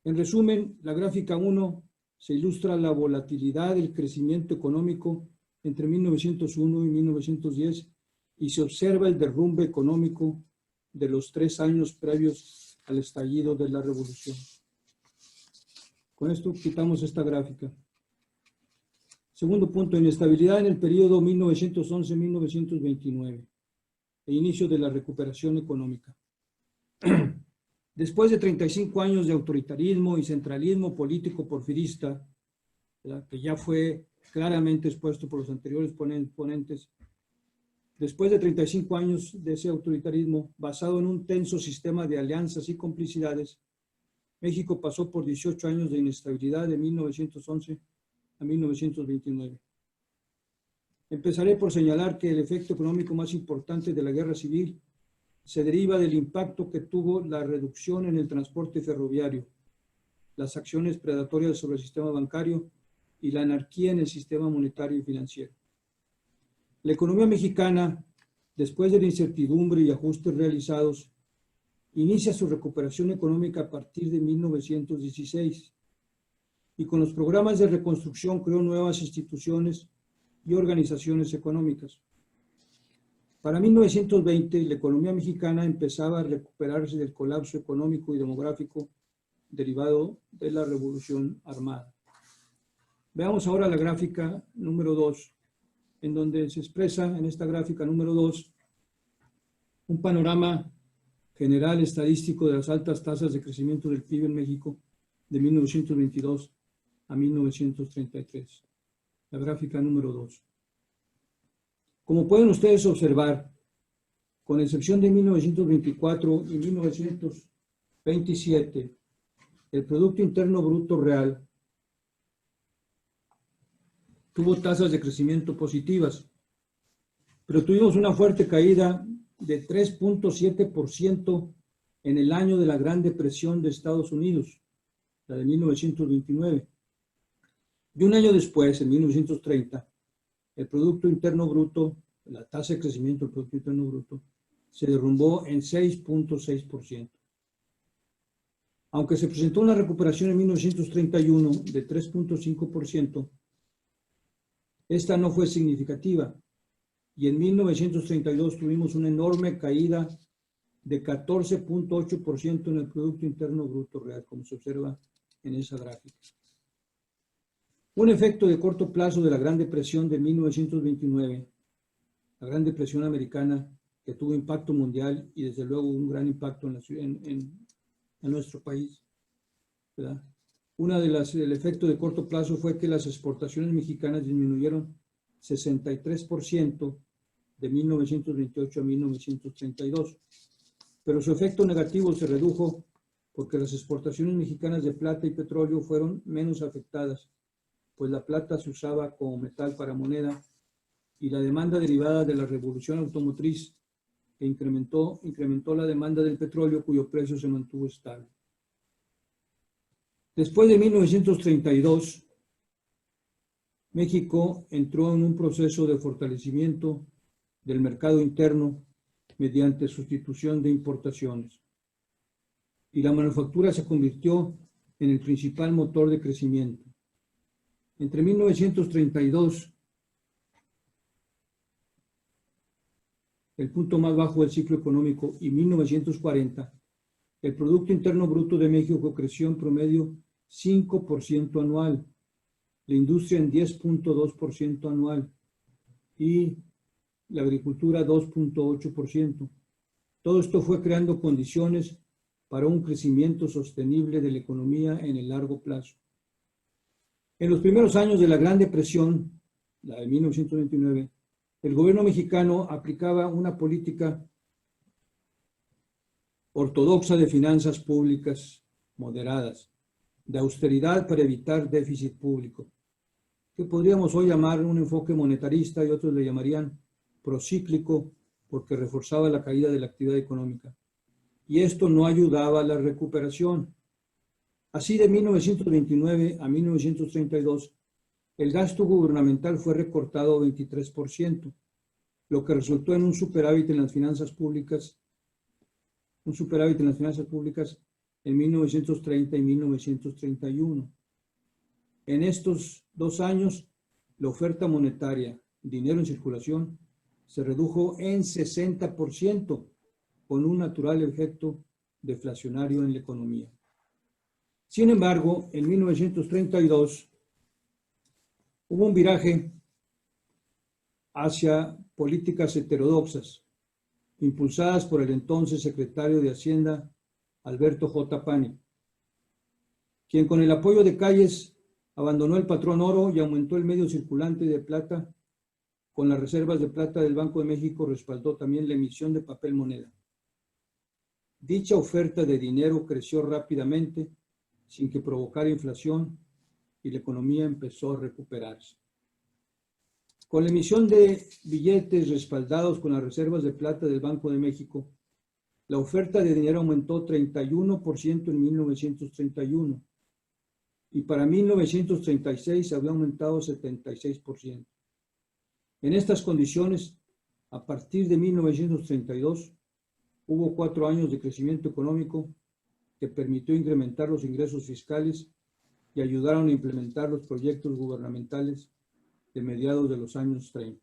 En resumen, la gráfica 1 se ilustra la volatilidad del crecimiento económico entre 1901 y 1910 y se observa el derrumbe económico de los 3 años previos al estallido de la revolución. Con esto quitamos esta gráfica. Segundo punto, inestabilidad en el periodo 1911-1929, el inicio de la recuperación económica. Después de 35 años de autoritarismo y centralismo político porfirista, ¿verdad?, que ya fue claramente expuesto por los anteriores ponentes, después de 35 años de ese autoritarismo basado en un tenso sistema de alianzas y complicidades, México pasó por 18 años de inestabilidad de 1911 a 1929. Empezaré por señalar que el efecto económico más importante de la guerra civil se deriva del impacto que tuvo la reducción en el transporte ferroviario, las acciones predatorias sobre el sistema bancario y la anarquía en el sistema monetario y financiero. La economía mexicana, después de la incertidumbre y ajustes realizados, inicia su recuperación económica a partir de 1916 y con los programas de reconstrucción creó nuevas instituciones y organizaciones económicas. Para 1920, la economía mexicana empezaba a recuperarse del colapso económico y demográfico derivado de la Revolución Armada. Veamos ahora la gráfica número 2, en donde se expresa en esta gráfica número 2 un panorama general estadístico de las altas tasas de crecimiento del PIB en México de 1922 a 1933. La gráfica número 2. Como pueden ustedes observar, con excepción de 1924 y 1927, el Producto Interno Bruto Real tuvo tasas de crecimiento positivas, pero tuvimos una fuerte caída de 3.7% en el año de la Gran Depresión de Estados Unidos, la de 1929. Y un año después, en 1930, el Producto Interno Bruto, la tasa de crecimiento del Producto Interno Bruto, se derrumbó en 6.6%. Aunque se presentó una recuperación en 1931 de 3.5%, esta no fue significativa. Y en 1932 tuvimos una enorme caída de 14.8% en el Producto Interno Bruto Real, como se observa en esa gráfica. Un efecto de corto plazo de la Gran Depresión de 1929, la Gran Depresión americana, que tuvo impacto mundial y desde luego un gran impacto en nuestro país, ¿verdad? El efecto de corto plazo fue que las exportaciones mexicanas disminuyeron 63% de 1928 a 1932, pero su efecto negativo se redujo porque las exportaciones mexicanas de plata y petróleo fueron menos afectadas, pues la plata se usaba como metal para moneda y la demanda derivada de la revolución automotriz que incrementó la demanda del petróleo, cuyo precio se mantuvo estable. Después de 1932, México entró en un proceso de fortalecimiento del mercado interno mediante sustitución de importaciones. Y la manufactura se convirtió en el principal motor de crecimiento. Entre 1932, el punto más bajo del ciclo económico, y 1940, el Producto Interno Bruto de México creció en promedio 5% anual, la industria en 10.2% anual y la agricultura 2.8%. Todo esto fue creando condiciones para un crecimiento sostenible de la economía en el largo plazo. En los primeros años de la Gran Depresión, la de 1929, el gobierno mexicano aplicaba una política ortodoxa de finanzas públicas moderadas, de austeridad para evitar déficit público, que podríamos hoy llamar un enfoque monetarista y otros le llamarían procíclico porque reforzaba la caída de la actividad económica. Y esto no ayudaba a la recuperación. Así, de 1929 a 1932, el gasto gubernamental fue recortado 23%, lo que resultó en un superávit en las finanzas públicas, en 1930 y 1931. En estos 2 años, la oferta monetaria, dinero en circulación, se redujo en 60%, con un natural efecto deflacionario en la economía. Sin embargo, en 1932 hubo un viraje hacia políticas heterodoxas, impulsadas por el entonces secretario de Hacienda, Alberto J. Pani, quien con el apoyo de Calles abandonó el patrón oro y aumentó el medio circulante de plata. Con las reservas de plata del Banco de México respaldó también la emisión de papel moneda. Dicha oferta de dinero creció rápidamente sin que provocara inflación y la economía empezó a recuperarse. Con la emisión de billetes respaldados con las reservas de plata del Banco de México, la oferta de dinero aumentó 31% en 1931 y para 1936 había aumentado 76%. En estas condiciones, a partir de 1932, hubo 4 años de crecimiento económico que permitió incrementar los ingresos fiscales y ayudaron a implementar los proyectos gubernamentales de mediados de los años 30.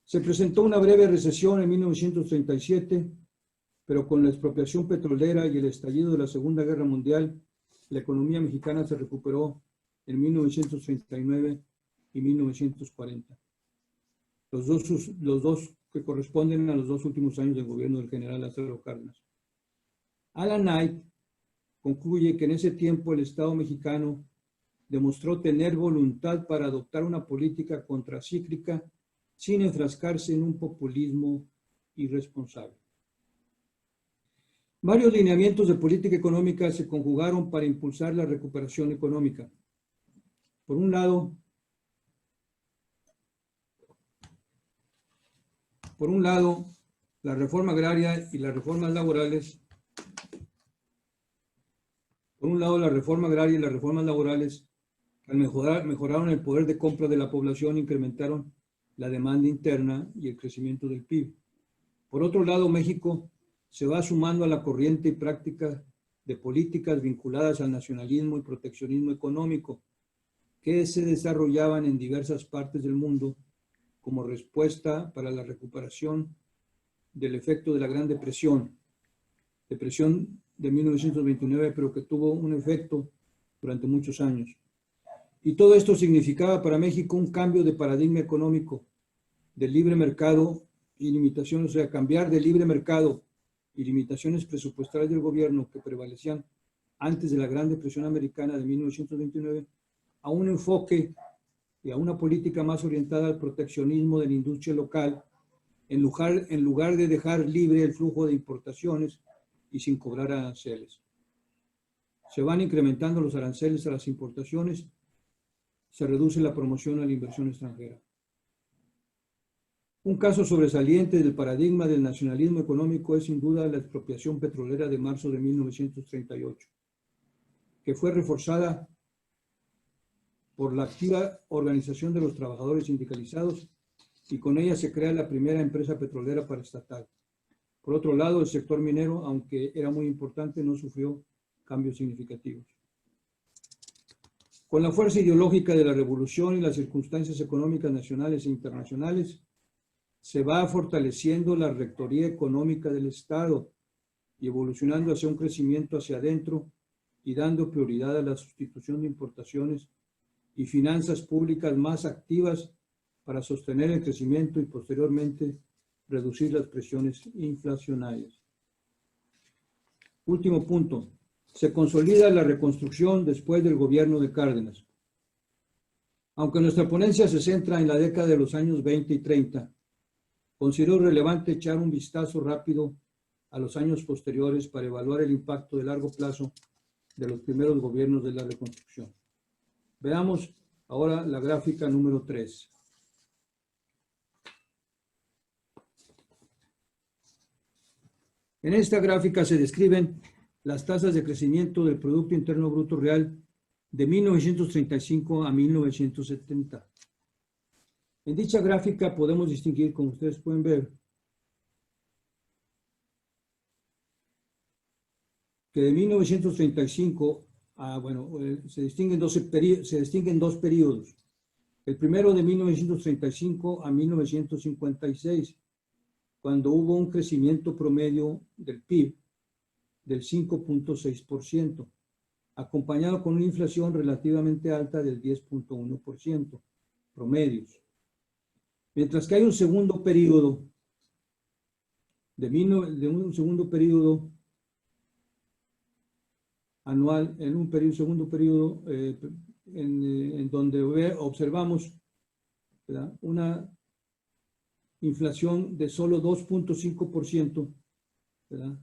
Se presentó una breve recesión en 1937, pero con la expropiación petrolera y el estallido de la Segunda Guerra Mundial, la economía mexicana se recuperó en 1939 y 1940. Los dos que corresponden a los 2 últimos años del gobierno del general Lázaro Cárdenas. Alan Knight concluye que en ese tiempo el Estado mexicano demostró tener voluntad para adoptar una política contracíclica sin enfrascarse en un populismo irresponsable. Varios lineamientos de política económica se conjugaron para impulsar la recuperación económica. Por un lado, la reforma agraria y las reformas laborales. Al mejoraron el poder de compra de la población, incrementaron la demanda interna y el crecimiento del PIB. Por otro lado, México se va sumando a la corriente y práctica de políticas vinculadas al nacionalismo y proteccionismo económico que se desarrollaban en diversas partes del mundo como respuesta para la recuperación del efecto de la Gran Depresión de 1929, pero que tuvo un efecto durante muchos años. Y todo esto significaba para México un cambio de paradigma económico, del libre mercado y limitaciones, o sea, cambiar de libre mercado y limitaciones presupuestarias del gobierno que prevalecían antes de la Gran Depresión Americana de 1929, a un enfoque y a una política más orientada al proteccionismo de la industria local, en lugar de dejar libre el flujo de importaciones y sin cobrar aranceles. Se van incrementando los aranceles a las importaciones, se reduce la promoción a la inversión extranjera. Un caso sobresaliente del paradigma del nacionalismo económico es sin duda la expropiación petrolera de marzo de 1938, que fue reforzada por la activa organización de los trabajadores sindicalizados y con ella se crea la primera empresa petrolera paraestatal. Por otro lado, el sector minero, aunque era muy importante, no sufrió cambios significativos. Con la fuerza ideológica de la revolución y las circunstancias económicas nacionales e internacionales, se va fortaleciendo la rectoría económica del Estado y evolucionando hacia un crecimiento hacia adentro y dando prioridad a la sustitución de importaciones y finanzas públicas más activas para sostener el crecimiento y posteriormente reducir las presiones inflacionarias. Último punto. Se consolida la reconstrucción después del gobierno de Cárdenas. Aunque nuestra ponencia se centra en la década de los años 20 y 30, considero relevante echar un vistazo rápido a los años posteriores para evaluar el impacto de largo plazo de los primeros gobiernos de la reconstrucción. Veamos ahora la gráfica número 3. En esta gráfica se describen las tasas de crecimiento del Producto Interno Bruto Real de 1935 a 1970. En dicha gráfica podemos distinguir, como ustedes pueden ver, que de 1935 a, se distinguen dos periodos. El primero de 1935 a 1956, cuando hubo un crecimiento promedio del PIB del 5.6%, acompañado con una inflación relativamente alta del 10.1%, promedios. Mientras que hay un segundo periodo, anual en un periodo, segundo periodo, en donde observamos, ¿verdad?, una inflación de solo 2.5%, ¿verdad?,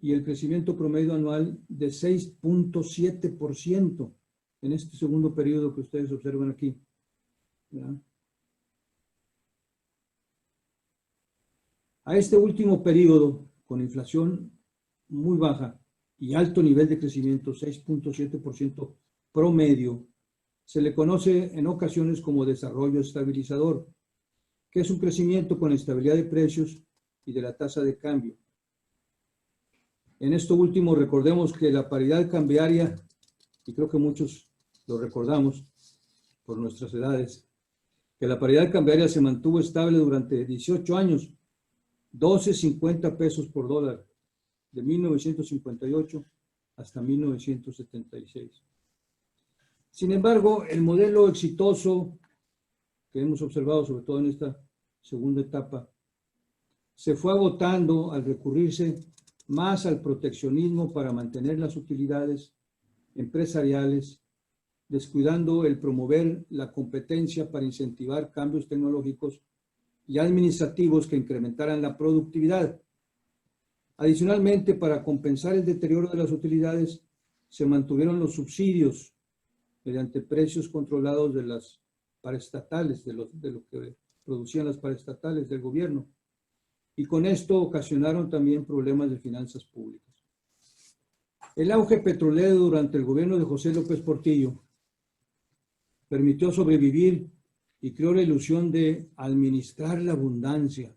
y el crecimiento promedio anual de 6.7% en este segundo periodo que ustedes observan aquí, ¿verdad? A este último periodo, con inflación muy baja y alto nivel de crecimiento, 6.7% promedio, se le conoce en ocasiones como desarrollo estabilizador, que es un crecimiento con estabilidad de precios y de la tasa de cambio. En esto último, recordemos que la paridad cambiaria, y creo que muchos lo recordamos por nuestras edades, que la paridad cambiaria se mantuvo estable durante 18 años, 12.50 pesos por dólar, de 1958 hasta 1976. Sin embargo, el modelo exitoso que hemos observado, sobre todo en esta segunda etapa, se fue agotando al recurrirse más al proteccionismo para mantener las utilidades empresariales, descuidando el promover la competencia para incentivar cambios tecnológicos y administrativos que incrementaran la productividad. Adicionalmente, para compensar el deterioro de las utilidades, se mantuvieron los subsidios mediante precios controlados de las paraestatales, de lo que producían las paraestatales del gobierno. Y con esto ocasionaron también problemas de finanzas públicas. El auge petrolero durante el gobierno de José López Portillo permitió sobrevivir y creó la ilusión de administrar la abundancia,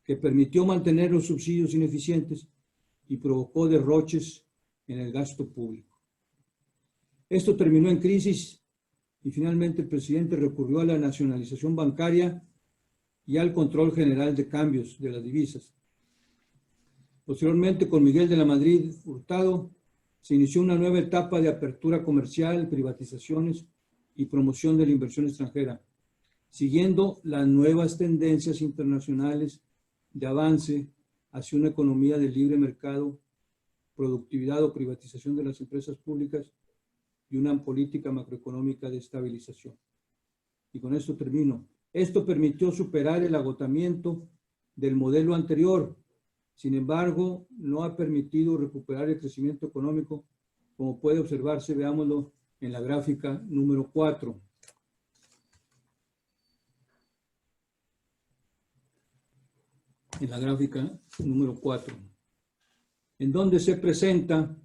que permitió mantener los subsidios ineficientes y provocó derroches en el gasto público. Esto terminó en crisis y finalmente el presidente recurrió a la nacionalización bancaria y al control general de cambios de las divisas. Posteriormente, con Miguel de la Madrid Hurtado, se inició una nueva etapa de apertura comercial, privatizaciones y promoción de la inversión extranjera, siguiendo las nuevas tendencias internacionales de avance hacia una economía de libre mercado, productividad o privatización de las empresas públicas y una política macroeconómica de estabilización. Y con esto termino. Esto permitió superar el agotamiento del modelo anterior. Sin embargo, no ha permitido recuperar el crecimiento económico, como puede observarse, veámoslo en la gráfica número 4. En la gráfica número 4, en donde se presenta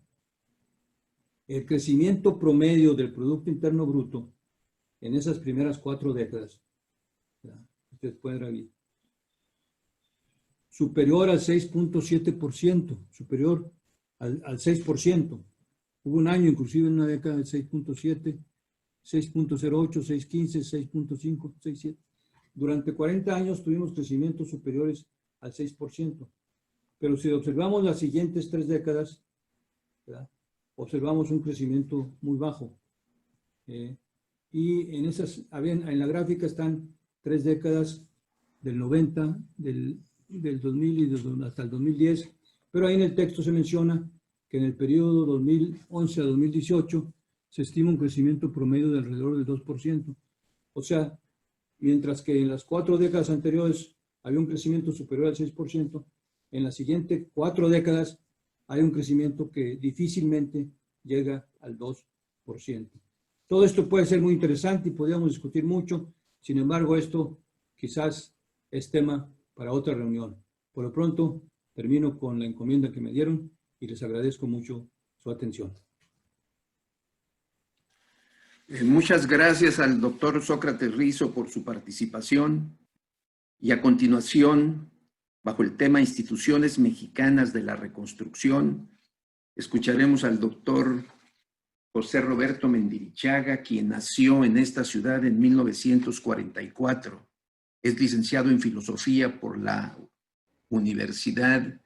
el crecimiento promedio del Producto Interno Bruto en esas primeras 4 décadas. Ustedes pueden ver, superior al 6.7%, superior al 6%. Hubo un año, inclusive en una década, de 6.7, 6.08, 6.15, 6.5, 6.7. Durante 40 años tuvimos crecimientos superiores al 6%. Pero si observamos las siguientes 3 décadas, ¿verdad?, observamos un crecimiento muy bajo. Y en la gráfica están 3 décadas del 90, del 2000 y hasta el 2010, pero ahí en el texto se menciona que en el periodo 2011 a 2018 se estima un crecimiento promedio de alrededor del 2%. O sea, mientras que en las 4 décadas anteriores había un crecimiento superior al 6%, en las siguientes 4 décadas hay un crecimiento que difícilmente llega al 2%. Todo esto puede ser muy interesante y podríamos discutir mucho. Sin embargo, esto quizás es tema para otra reunión. Por lo pronto, termino con la encomienda que me dieron y les agradezco mucho su atención. Muchas gracias al doctor Sócrates Rizo por su participación. Y a continuación, bajo el tema Instituciones Mexicanas de la Reconstrucción, escucharemos al doctor José Roberto Mendirichaga, quien nació en esta ciudad en 1944. Es licenciado en Filosofía por la Universidad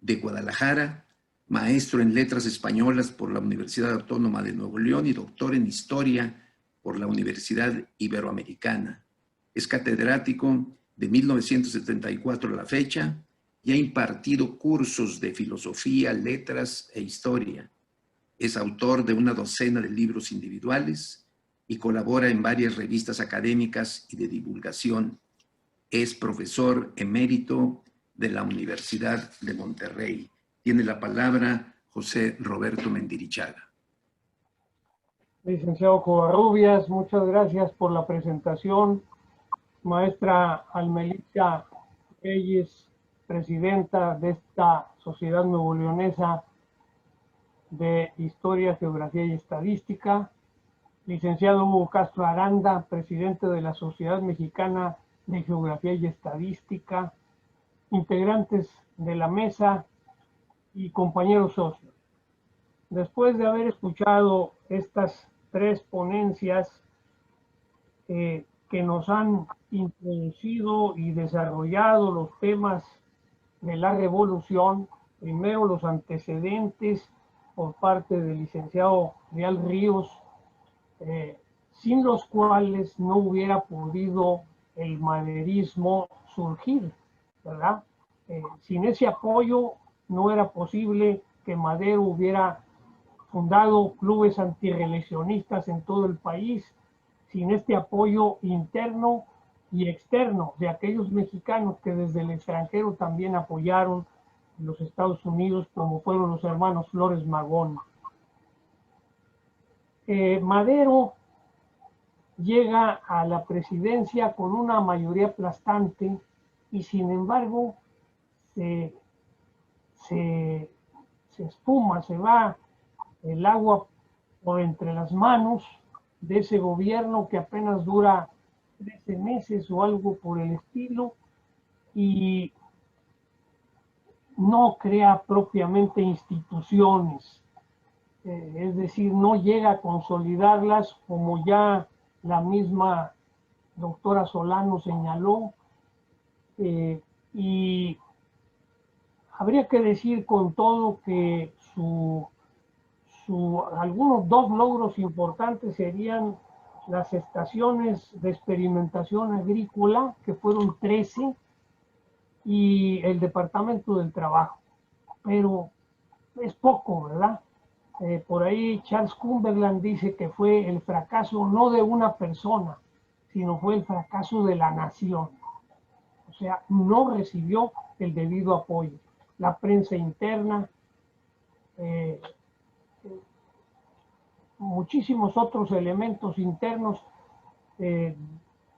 de Guadalajara, maestro en Letras Españolas por la Universidad Autónoma de Nuevo León y doctor en Historia por la Universidad Iberoamericana. Es catedrático de 1974 a la fecha y ha impartido cursos de Filosofía, Letras e Historia. Es autor de una docena de libros individuales y colabora en varias revistas académicas y de divulgación. Es profesor emérito de la Universidad de Monterrey. Tiene la palabra José Roberto Mendirichaga. Licenciado Covarrubias, muchas gracias por la presentación. Maestra Almelicia Reyes, presidenta de esta Sociedad Nuevo Leonesa de Historia, Geografía y Estadística. Licenciado Hugo Castro Aranda, presidente de la Sociedad Mexicana de Geografía y Estadística. Integrantes de la mesa y compañeros socios. Después de haber escuchado estas tres ponencias que nos han introducido y desarrollado los temas de la revolución, primero los antecedentes por parte del licenciado Leal Ríos, sin los cuales no hubiera podido el maderismo surgir, ¿verdad? Sin ese apoyo no era posible que Madero hubiera fundado clubes antirreeleccionistas en todo el país, sin este apoyo interno y externo de aquellos mexicanos que desde el extranjero también apoyaron los Estados Unidos, como fueron los hermanos Flores Magón. Madero llega a la presidencia con una mayoría aplastante y sin embargo se espuma, se va el agua por entre las manos de ese gobierno que apenas dura 13 meses o algo por el estilo y no crea propiamente instituciones, es decir, no llega a consolidarlas como ya la misma doctora Solano señaló, y habría que decir con todo que algunos dos logros importantes serían las estaciones de experimentación agrícola, que fueron 13, y el Departamento del Trabajo. Pero es poco, ¿verdad? Por ahí Charles Cumberland dice que fue el fracaso no de una persona, sino fue el fracaso de la nación. O sea, no recibió el debido apoyo. La prensa interna, muchísimos otros elementos internos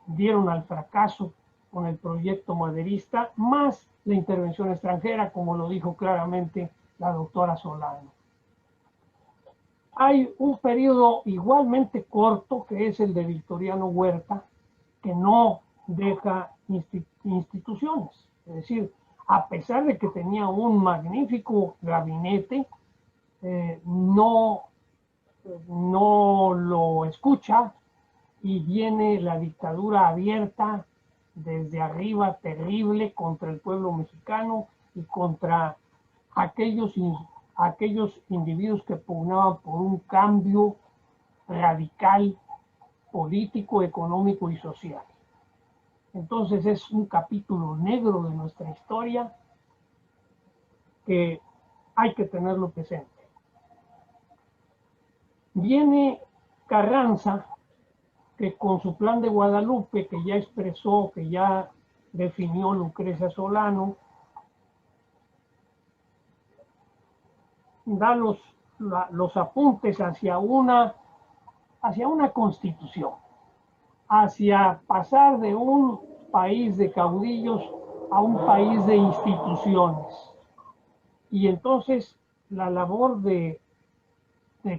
dieron al fracaso con el proyecto maderista, más la intervención extranjera, como lo dijo claramente la doctora Solano. Hay un periodo igualmente corto, que es el de Victoriano Huerta, que no deja instituciones. Es decir, a pesar de que tenía un magnífico gabinete, no lo escucha y viene la dictadura abierta desde arriba, terrible, contra el pueblo mexicano y contra aquellos individuos que pugnaban por un cambio radical político, económico y social. Entonces es un capítulo negro de nuestra historia que hay que tenerlo presente. Viene Carranza, que con su plan de Guadalupe, que ya expresó, que ya definió Lucrecia Solano, da los apuntes hacia una constitución, hacia pasar de un país de caudillos a un país de instituciones. Y entonces la labor de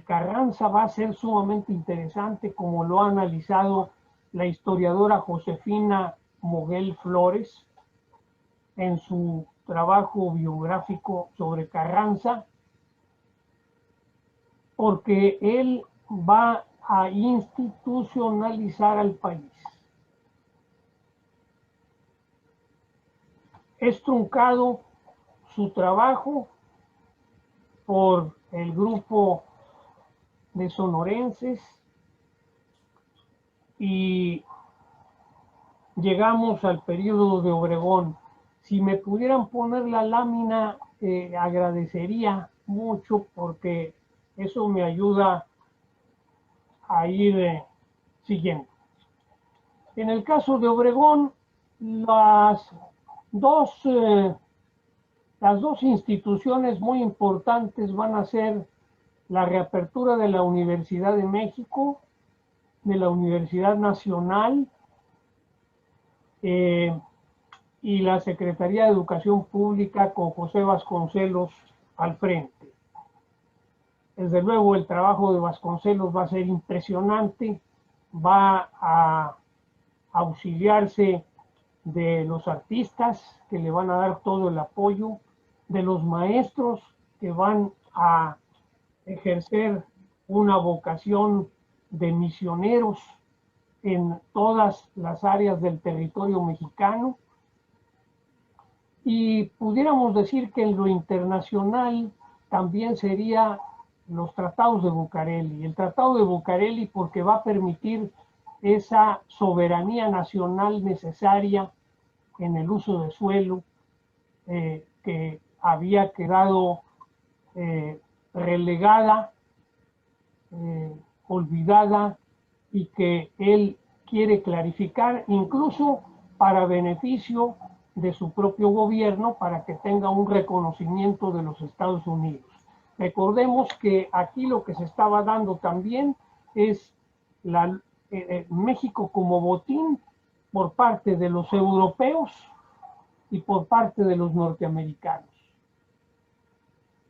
Carranza va a ser sumamente interesante, como lo ha analizado la historiadora Josefina Moguel Flores en su trabajo biográfico sobre Carranza, porque él va a institucionalizar al país. Es truncado su trabajo por el grupo de sonorenses y llegamos al periodo de Obregón. Si me pudieran poner la lámina, agradecería mucho, porque Eso me ayuda a ir siguiendo. En el caso de Obregón, las dos instituciones muy importantes van a ser la reapertura de la Universidad de México, de la Universidad Nacional y la Secretaría de Educación Pública con José Vasconcelos al frente. Desde luego el trabajo de Vasconcelos va a ser impresionante, va a auxiliarse de los artistas que le van a dar todo el apoyo, de los maestros que van a ejercer una vocación de misioneros en todas las áreas del territorio mexicano. Y pudiéramos decir que en lo internacional también sería los tratados de Bucareli. El tratado de Bucareli porque va a permitir esa soberanía nacional necesaria en el uso de suelo que había quedado relegada, olvidada, y que él quiere clarificar incluso para beneficio de su propio gobierno, para que tenga un reconocimiento de los Estados Unidos. Recordemos que aquí lo que se estaba dando también es México como botín por parte de los europeos y por parte de los norteamericanos.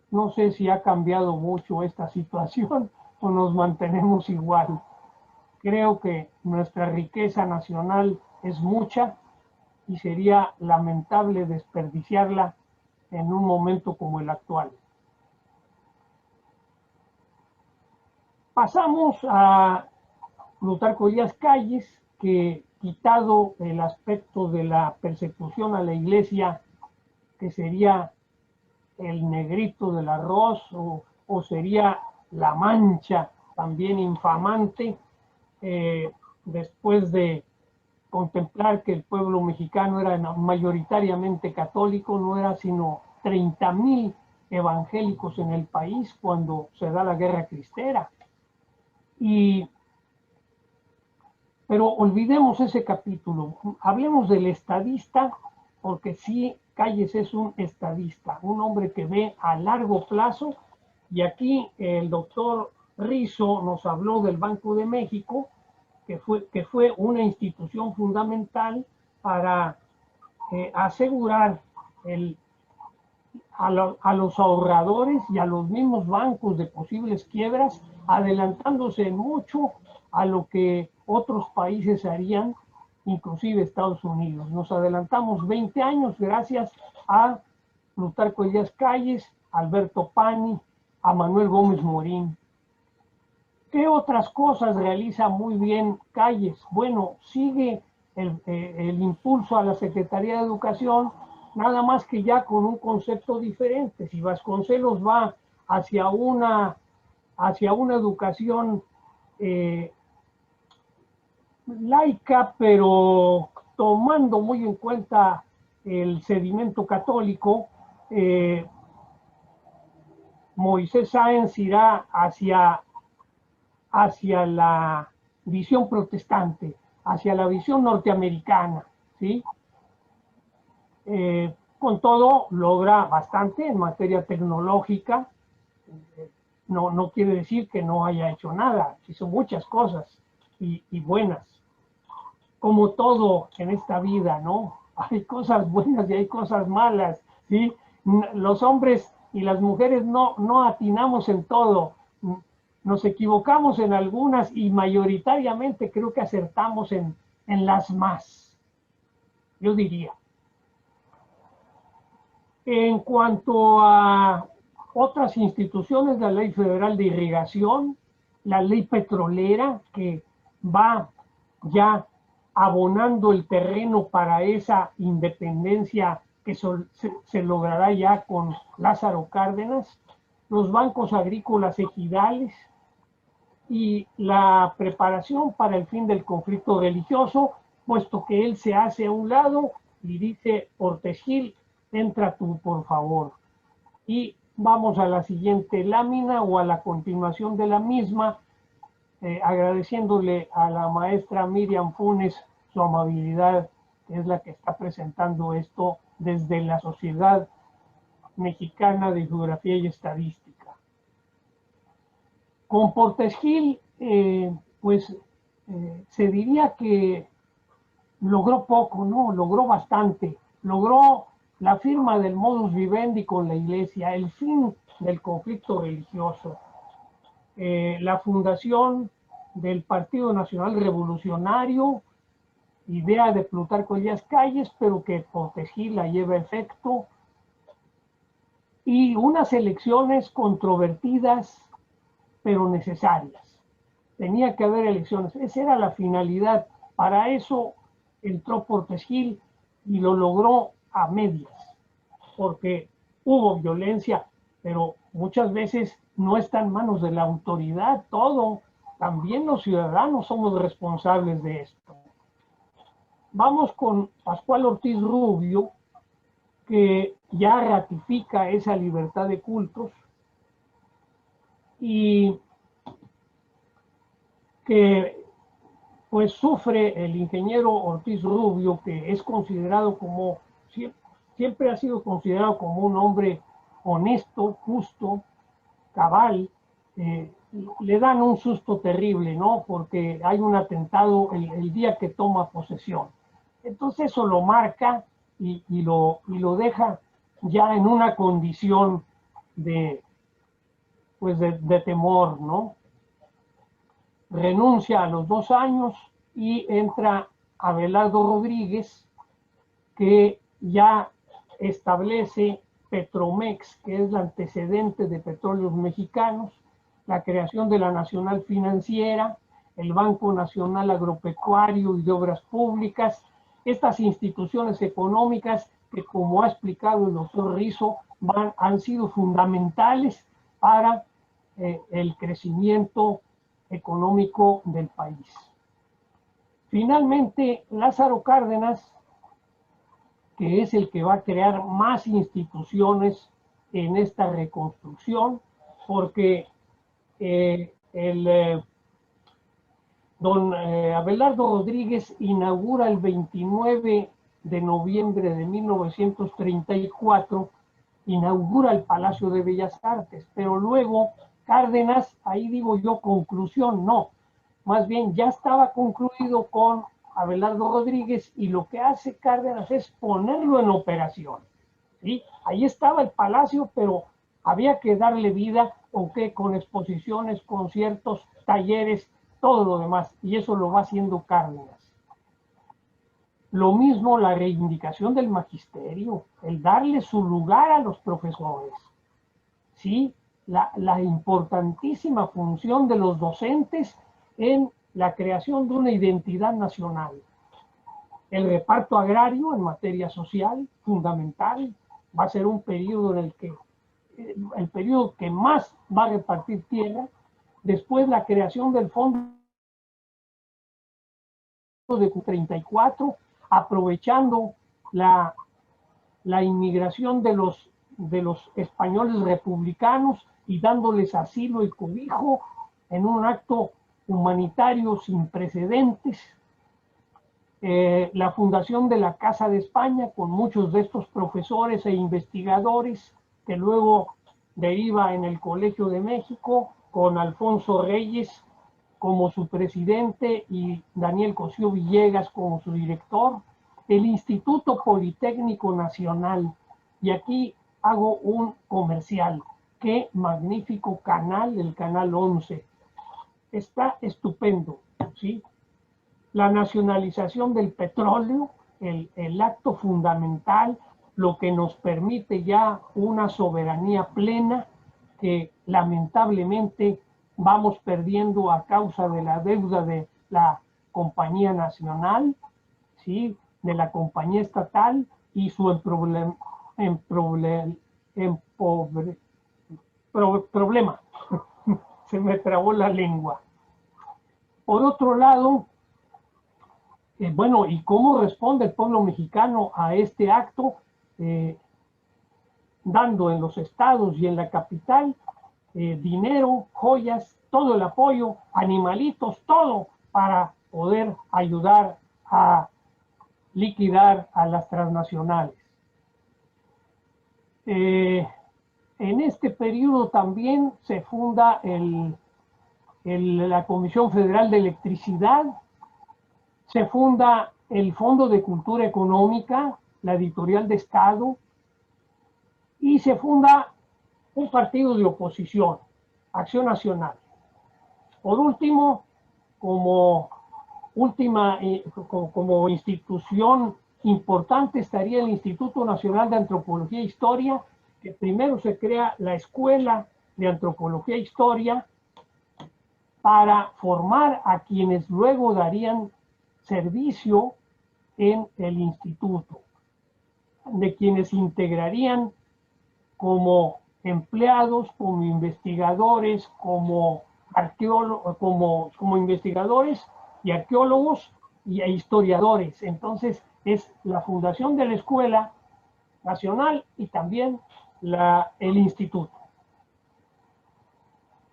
No sé si ha cambiado mucho esta situación o nos mantenemos igual. Creo que nuestra riqueza nacional es mucha y sería lamentable desperdiciarla en un momento como el actual. Pasamos a Plutarco Elías Calles, que quitado el aspecto de la persecución a la iglesia, que sería el negrito del arroz o sería la mancha también infamante, después de contemplar que el pueblo mexicano era mayoritariamente católico, no era sino 30,000 evangélicos en el país cuando se da la guerra cristera. Pero olvidemos ese capítulo, hablemos del estadista, porque sí, Calles es un estadista, un hombre que ve a largo plazo, y aquí el doctor Rizo nos habló del Banco de México, que fue una institución fundamental para asegurar a los ahorradores y a los mismos bancos de posibles quiebras, adelantándose mucho a lo que otros países harían, inclusive Estados Unidos. Nos adelantamos 20 años gracias a Plutarco Elías Calles, Alberto Pani, a Manuel Gómez Morín. ¿Qué otras cosas realiza muy bien Calles? Bueno, sigue el impulso a la Secretaría de Educación, nada más que ya con un concepto diferente. Si Vasconcelos va hacia una educación laica, pero tomando muy en cuenta el sedimento católico, Moisés Sáenz irá hacia la visión protestante, hacia la visión norteamericana, ¿sí? Con todo, logra bastante en materia tecnológica. No quiere decir que no haya hecho nada, hizo muchas cosas y buenas. Como todo en esta vida, ¿no? Hay cosas buenas y hay cosas malas, ¿sí? Los hombres y las mujeres no atinamos en todo. Nos equivocamos en algunas y mayoritariamente creo que acertamos en las más, yo diría. En cuanto a otras instituciones, la Ley Federal de Irrigación, la Ley Petrolera, que va ya abonando el terreno para esa independencia que se logrará ya con Lázaro Cárdenas, los bancos agrícolas ejidales y la preparación para el fin del conflicto religioso, puesto que él se hace a un lado y dice: Ortez Gil, entra tú, por favor. Y vamos a la siguiente lámina o a la continuación de la misma, agradeciéndole a la maestra Miriam Funes su amabilidad, que es la que está presentando esto desde la Sociedad Mexicana de Geografía y Estadística. Con Portes Gil, se diría que logró poco, ¿no? Logró bastante. Logró la firma del modus vivendi con la Iglesia, el fin del conflicto religioso, la fundación del Partido Nacional Revolucionario, idea de Plutarco Elías Calles, pero que Portes Gil la lleva a efecto, y unas elecciones controvertidas, pero necesarias. Tenía que haber elecciones, esa era la finalidad. Para eso entró Portes Gil y lo logró a medias, porque hubo violencia, pero muchas veces no está en manos de la autoridad todo. También los ciudadanos somos responsables de esto. Vamos con Pascual Ortiz Rubio, que ya ratifica esa libertad de cultos y que pues sufre el ingeniero Ortiz Rubio, que es considerado como, siempre ha sido considerado como un hombre honesto, justo, cabal. Le dan un susto terrible, ¿no? Porque hay un atentado el día que toma posesión. Entonces eso lo marca y lo deja ya en una condición de temor, ¿no? Renuncia a los 2 años y entra Abelardo Rodríguez, que ya establece Petromex, que es el antecedente de Petróleos Mexicanos, la creación de la Nacional Financiera, el Banco Nacional Agropecuario y de Obras Públicas, estas instituciones económicas que, como ha explicado el doctor Rizo, han sido fundamentales para el crecimiento económico del país. Finalmente, Lázaro Cárdenas, que es el que va a crear más instituciones en esta reconstrucción, porque don Abelardo Rodríguez inaugura el 29 de noviembre de 1934, inaugura el Palacio de Bellas Artes, pero luego Cárdenas, ahí digo yo conclusión, no, más bien ya estaba concluido con Abelardo Rodríguez y lo que hace Cárdenas es ponerlo en operación, ¿sí? Ahí estaba el palacio, pero había que darle vida, con exposiciones, conciertos, talleres, todo lo demás, y eso lo va haciendo Cárdenas. Lo mismo la reivindicación del magisterio, el darle su lugar a los profesores, ¿sí? La importantísima función de los docentes en la creación de una identidad nacional. El reparto agrario en materia social, fundamental, va a ser un periodo en el que, el periodo que más va a repartir tierra. Después la creación del Fondo de 34, aprovechando la inmigración de los españoles republicanos y dándoles asilo y cobijo en un acto humanitario sin precedentes. La fundación de la Casa de España con muchos de estos profesores e investigadores que luego deriva en el Colegio de México, con Alfonso Reyes como su presidente y Daniel Cosío Villegas como su director. El Instituto Politécnico Nacional, y aquí hago un comercial, qué magnífico canal, el canal 11, está estupendo, ¿sí? La nacionalización del petróleo, el acto fundamental, lo que nos permite ya una soberanía plena que lamentablemente vamos perdiendo a causa de la deuda de la compañía nacional, ¿sí? De la compañía estatal y su problema. Se me trabó la lengua. Por otro lado, bueno, ¿y cómo responde el pueblo mexicano a este acto? dando en los estados y en la capital dinero, joyas, todo el apoyo, animalitos, todo para poder ayudar a liquidar a las transnacionales. En este periodo también se funda la Comisión Federal de Electricidad, se funda el Fondo de Cultura Económica, la Editorial de Estado, y se funda un partido de oposición, Acción Nacional. Por último, como institución importante estaría el Instituto Nacional de Antropología e Historia, que primero se crea la Escuela de Antropología e Historia para formar a quienes luego darían servicio en el instituto, de quienes integrarían como empleados, como investigadores, como arqueólogos, como investigadores y arqueólogos e historiadores. Entonces es la fundación de la Escuela Nacional y también el instituto.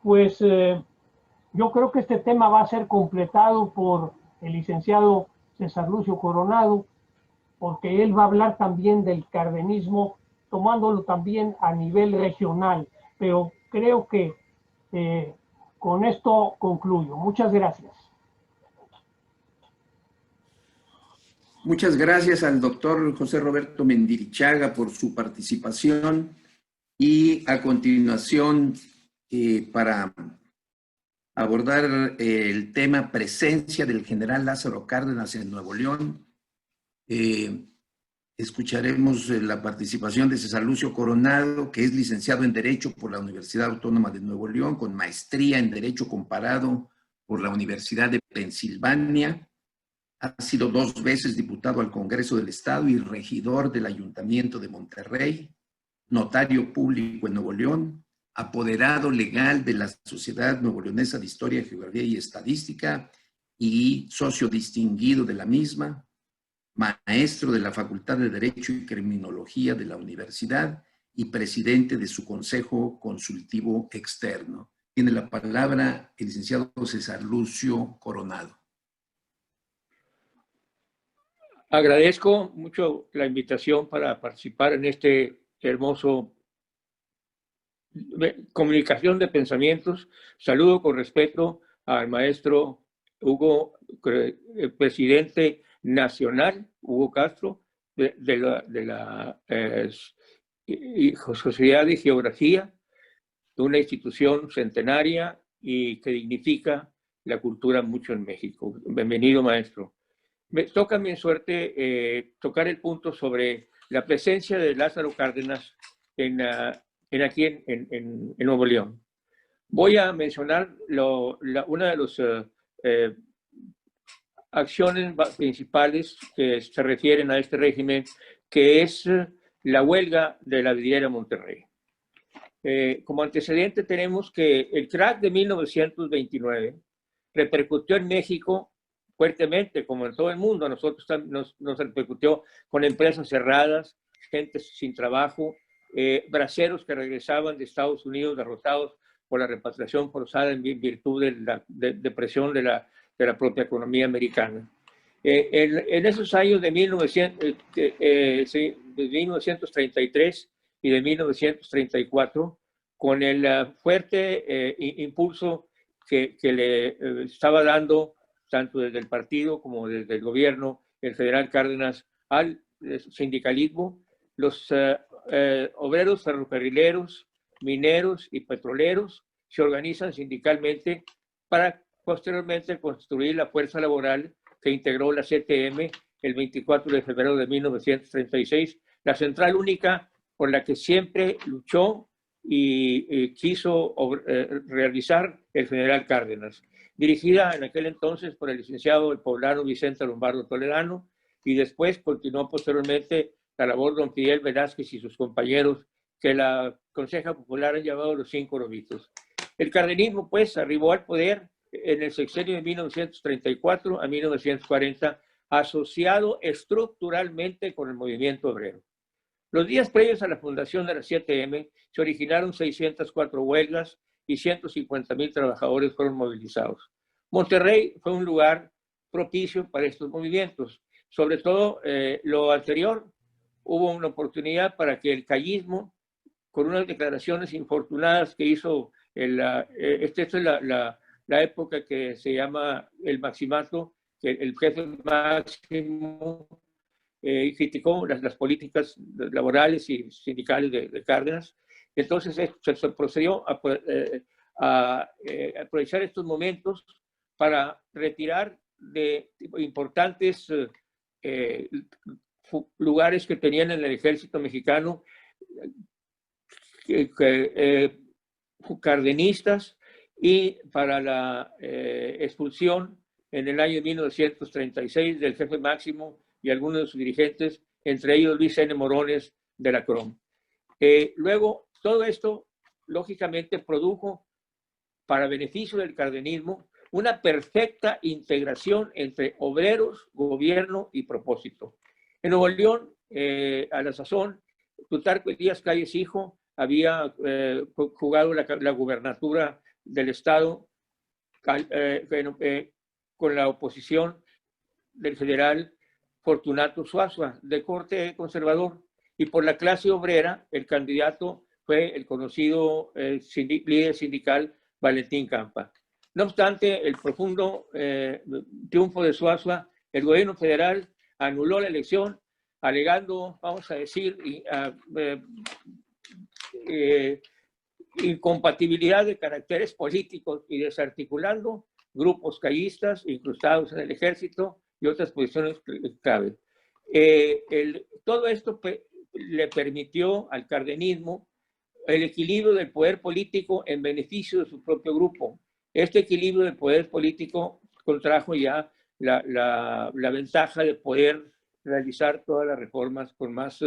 Pues yo creo que este tema va a ser completado por el licenciado César Lucio Coronado, porque él va a hablar también del cardenismo, tomándolo también a nivel regional. Pero creo que con esto concluyo. Muchas gracias. Muchas gracias al doctor José Roberto Mendirichaga por su participación, y a continuación, para abordar el tema presencia del general Lázaro Cárdenas en Nuevo León, escucharemos la participación de César Lucio Coronado, que es licenciado en Derecho por la Universidad Autónoma de Nuevo León, con maestría en Derecho Comparado por la Universidad de Pensilvania. Ha sido 2 veces diputado al Congreso del Estado y regidor del Ayuntamiento de Monterrey, notario público en Nuevo León, apoderado legal de la Sociedad Nuevo Leonesa de Historia, Geografía y Estadística y socio distinguido de la misma, maestro de la Facultad de Derecho y Criminología de la Universidad y presidente de su Consejo Consultivo Externo. Tiene la palabra el licenciado César Lucio Coronado. Agradezco mucho la invitación para participar en este hermoso comunicación de pensamientos. Saludo con respeto al maestro Hugo, presidente nacional, Hugo Castro, de la Sociedad de Geografía, de una institución centenaria y que dignifica la cultura mucho en México. Bienvenido, maestro. Me toca mi suerte tocar el punto sobre la presencia de Lázaro Cárdenas aquí en Nuevo León. Voy a mencionar una de las acciones principales que se refieren a este régimen, que es la huelga de la vidriera Monterrey. Como antecedente tenemos que el crack de 1929 repercutió en México fuertemente, como en todo el mundo. A nosotros nos repercutió con empresas cerradas, gente sin trabajo, braceros que regresaban de Estados Unidos derrotados por la repatriación forzada en virtud de la depresión de la propia economía americana. En esos años de 1933 y de 1934, con el fuerte impulso que le estaba dando tanto desde el partido como desde el gobierno, el general Cárdenas, al sindicalismo, los obreros ferrocarrileros, mineros y petroleros se organizan sindicalmente para posteriormente construir la fuerza laboral que integró la CTM el 24 de febrero de 1936, la central única por la que siempre luchó y quiso realizar el general Cárdenas, dirigida en aquel entonces por el licenciado el poblano Vicente Lombardo Toledano, y después continuó posteriormente la labor de don Fidel Velázquez y sus compañeros, que la Conseja Popular han llamado los 5 lobitos. El cardenismo, pues, arribó al poder en el sexenio de 1934 a 1940, asociado estructuralmente con el movimiento obrero. Los días previos a la fundación de la 7M se originaron 604 huelgas y 150,000 trabajadores fueron movilizados. Monterrey fue un lugar propicio para estos movimientos. Sobre todo lo anterior, hubo una oportunidad para que el callismo, con unas declaraciones infortunadas que hizo, esta es la época que se llama el maximato, que el jefe máximo criticó las políticas laborales y sindicales de Cárdenas. Entonces se procedió a aprovechar estos momentos para retirar de importantes lugares que tenían en el ejército mexicano cardenistas, y para la expulsión en el año 1936 del jefe máximo y algunos de sus dirigentes, entre ellos Luis N. Morones de la CROM. Luego, todo esto, lógicamente, produjo, para beneficio del cardenismo, una perfecta integración entre obreros, gobierno y propósito. En Nuevo León, a la sazón, Plutarco Elías Calles hijo había jugado la gubernatura del estado con la oposición del general Fortunato Suazua, de corte conservador, y por la clase obrera el candidato fue el conocido líder sindical Valentín Campa. No obstante el profundo triunfo de Suazua, el gobierno federal anuló la elección, alegando, vamos a decir, incompatibilidad de caracteres políticos y desarticulando grupos callistas incrustados en el ejército y otras posiciones clave. Todo esto le permitió al cardenismo el equilibrio del poder político en beneficio de su propio grupo. Este equilibrio del poder político contrajo ya la ventaja de poder realizar todas las reformas con más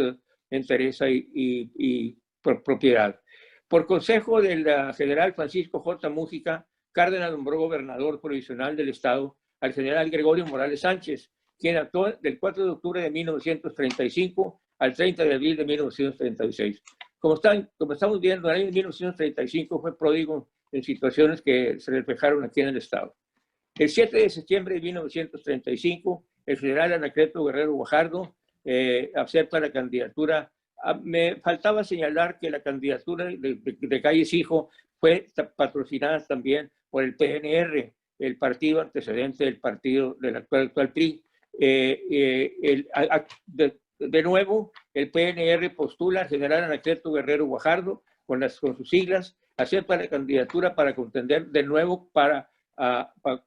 entereza y propiedad. Por consejo del general Francisco J. Mújica, Cárdenas nombró gobernador provisional del estado al general Gregorio Morales Sánchez, quien actuó del 4 de octubre de 1935 al 30 de abril de 1936. Como estamos viendo, el año 1935 fue pródigo en situaciones que se reflejaron aquí en el estado. El 7 de septiembre de 1935, el general Anacleto Guerrero Guajardo acepta la candidatura. Me faltaba señalar que la candidatura de Calles hijo fue patrocinada también por el PNR, el partido antecedente del partido del actual PRI. De nuevo, el PNR postula al general Anacleto Guerrero Guajardo con sus siglas, acepta la candidatura para contender de nuevo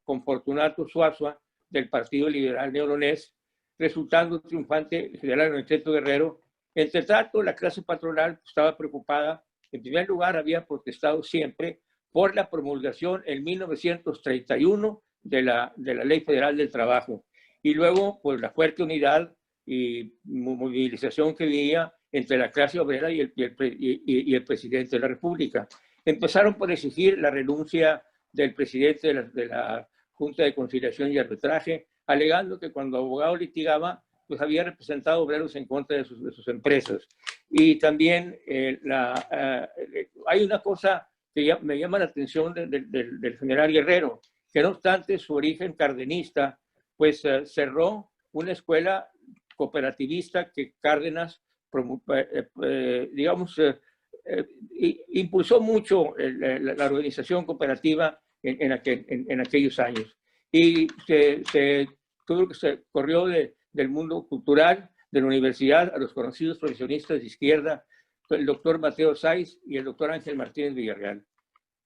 con Fortunato Suazua del Partido Liberal Neolonés, resultando triunfante el general Anacleto Guerrero. Entre tanto, la clase patronal estaba preocupada. En primer lugar, había protestado siempre por la promulgación en 1931 de la Ley Federal del Trabajo. Y luego, pues, la fuerte unidad y movilización que había entre la clase obrera y el presidente de la República. Empezaron por exigir la renuncia del presidente de la Junta de Conciliación y Arbitraje, alegando que cuando abogado litigaba, pues había representado obreros en contra de sus empresas. Y también hay una cosa que me llama la atención del general Guerrero, que no obstante su origen cardenista, pues cerró una escuela cooperativista que Cárdenas, impulsó mucho la organización cooperativa en aquellos años. Y todo lo que se corrió del mundo cultural, de la universidad, a los conocidos profesionistas de izquierda, el doctor Mateo Sáiz y el doctor Ángel Martínez Villarreal.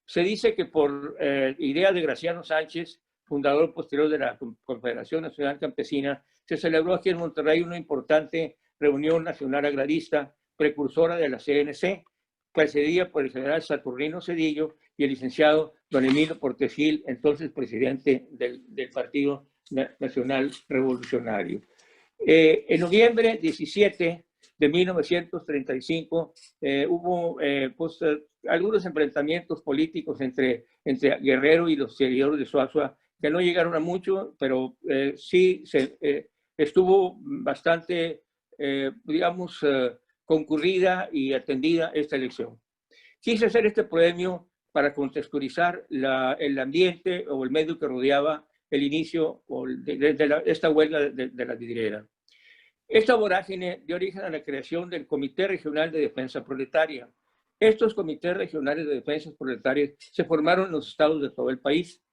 Se dice que por idea de Graciano Sánchez, fundador posterior de la Confederación Nacional Campesina, se celebró aquí en Monterrey una importante reunión nacional agrarista, precursora de la CNC, precedida por el general Saturnino Cedillo y el licenciado don Emilio Portes Gil, entonces presidente del Partido Nacional Revolucionario. En noviembre 17 de 1935 hubo algunos enfrentamientos políticos entre Guerrero y los seguidores de Suazua, que no llegaron a mucho, pero sí estuvo bastante, concurrida y atendida esta elección. Quise hacer este premio para contextualizar el ambiente o el medio que rodeaba el inicio de esta huelga de la vidriera. Esta vorágine dio origen a la creación del Comité Regional de Defensa Proletaria. Estos comités regionales de defensa proletaria se formaron en los estados de todo el país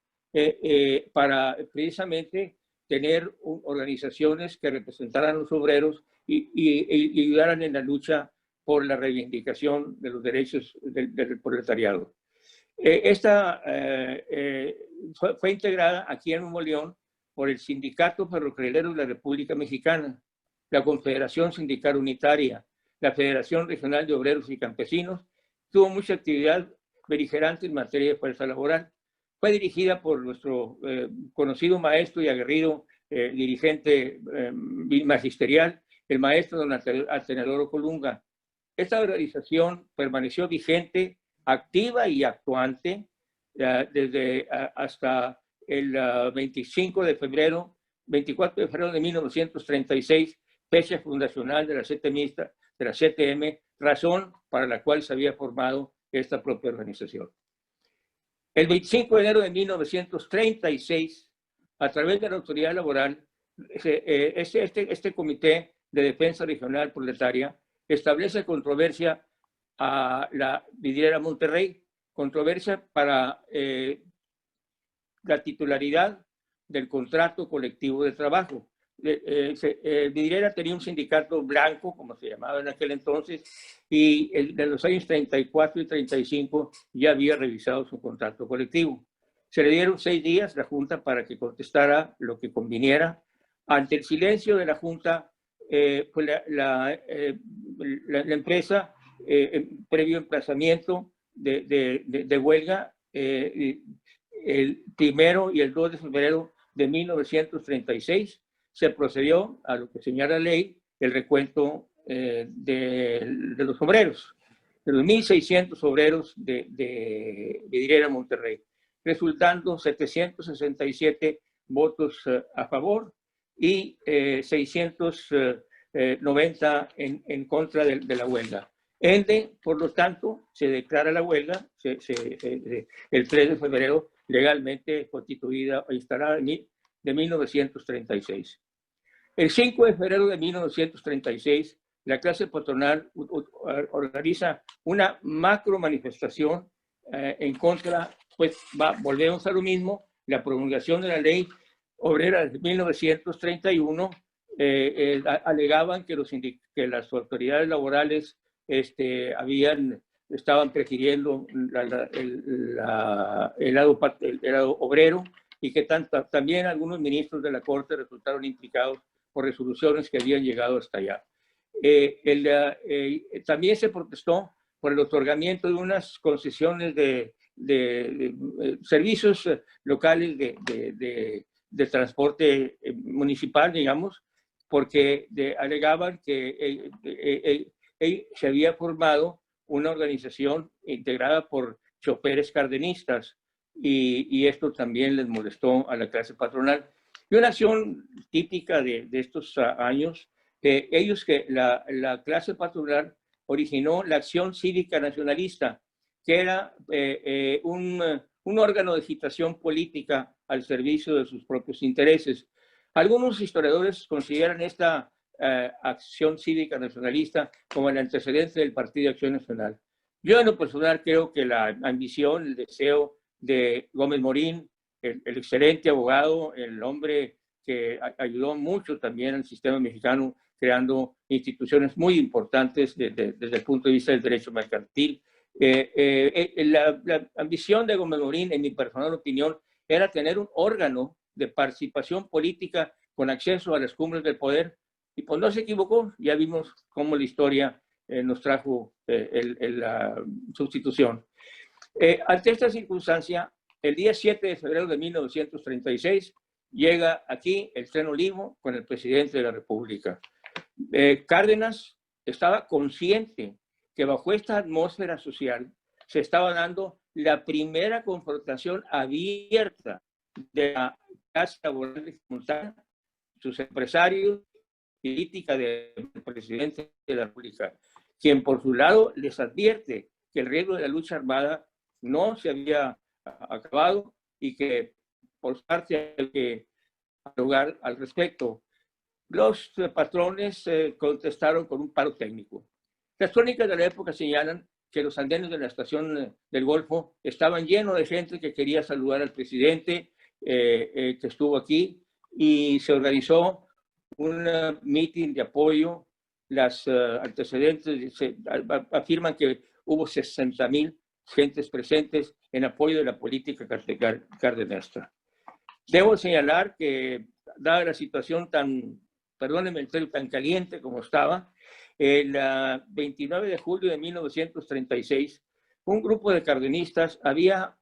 para precisamente tener organizaciones que representaran a los obreros y ayudaran en la lucha por la reivindicación de los derechos del proletariado. Esta fue integrada aquí en Nuevo León por el Sindicato Ferrocarrilero de la República Mexicana, la Confederación Sindical Unitaria, la Federación Regional de Obreros y Campesinos. Tuvo mucha actividad beligerante en materia de fuerza laboral. Fue dirigida por nuestro conocido maestro y aguerrido dirigente magisterial, el maestro don Atenedoro Colunga. Esta organización permaneció vigente, activa y actuante desde hasta el 24 de febrero de 1936, fecha fundacional de la CTM, razón para la cual se había formado esta propia organización. El 25 de enero de 1936, a través de la autoridad laboral, este Comité de Defensa Regional Proletaria establece controversia a la vidriera Monterrey, controversia para la titularidad del contrato colectivo de trabajo. Vidriera tenía un sindicato blanco, como se llamaba en aquel entonces, y de los años 34 y 35 ya había revisado su contrato colectivo. Se le dieron 6 días a la Junta para que contestara lo que conviniera. Ante el silencio de la Junta, pues la empresa, previo emplazamiento de huelga, el 1 y el 2 de febrero de 1936, se procedió a lo que señala la ley, el recuento de los obreros, de los 1.600 obreros de Vidriera Monterrey, resultando 767 votos a favor y 690 en contra de la huelga. Por lo tanto, se declara la huelga el 3 de febrero legalmente constituida e instalada de 1936. El 5 de febrero de 1936, la clase patronal organiza una macro manifestación en contra, pues volvemos a lo mismo, la promulgación de la ley obrera de 1931. Alegaban que las autoridades laborales estaban prefiriendo el lado obrero, y que también algunos ministros de la Corte resultaron implicados por resoluciones que habían llegado hasta allá. También se protestó por el otorgamiento de unas concesiones de servicios locales de transporte municipal, digamos, porque alegaban que se había formado una organización integrada por choferes cardenistas, y esto también les molestó a la clase patronal. Y una acción típica de estos años, la clase patronal originó la Acción Cívica Nacionalista, que era un órgano de agitación política al servicio de sus propios intereses. Algunos historiadores consideran esta Acción Cívica Nacionalista como el antecedente del Partido de Acción Nacional. Yo en lo personal creo que la ambición, el deseo de Gómez Morín, el excelente abogado, el hombre que ayudó mucho también al sistema mexicano, creando instituciones muy importantes desde el punto de vista del derecho mercantil. La ambición de Gómez Morín, en mi personal opinión, era tener un órgano de participación política con acceso a las cumbres del poder, y pues no se equivocó. Ya vimos cómo la historia nos trajo la sustitución. Ante esta circunstancia, el día 7 de febrero de 1936, llega aquí el tren Olivo con el presidente de la República. Cárdenas estaba consciente que bajo esta atmósfera social se estaba dando la primera confrontación abierta de la clase laboral mexicana, sus empresarios, política del presidente de la República. quien por su lado les advierte que el riesgo de la lucha armada no se había acabado y que por parte hay que dialogar al respecto. Los patrones contestaron con un paro técnico. Las crónicas de la época señalan que los andenes de la estación del Golfo estaban llenos de gente que quería saludar al presidente que estuvo aquí, y se organizó un meeting de apoyo. Las antecedentes afirman que hubo 60,000 gentes presentes en apoyo de la política cardenista. Debo señalar que, dada la situación tan, perdónenme el término, tan caliente como estaba, el 29 de julio de 1936, un grupo de cardenistas había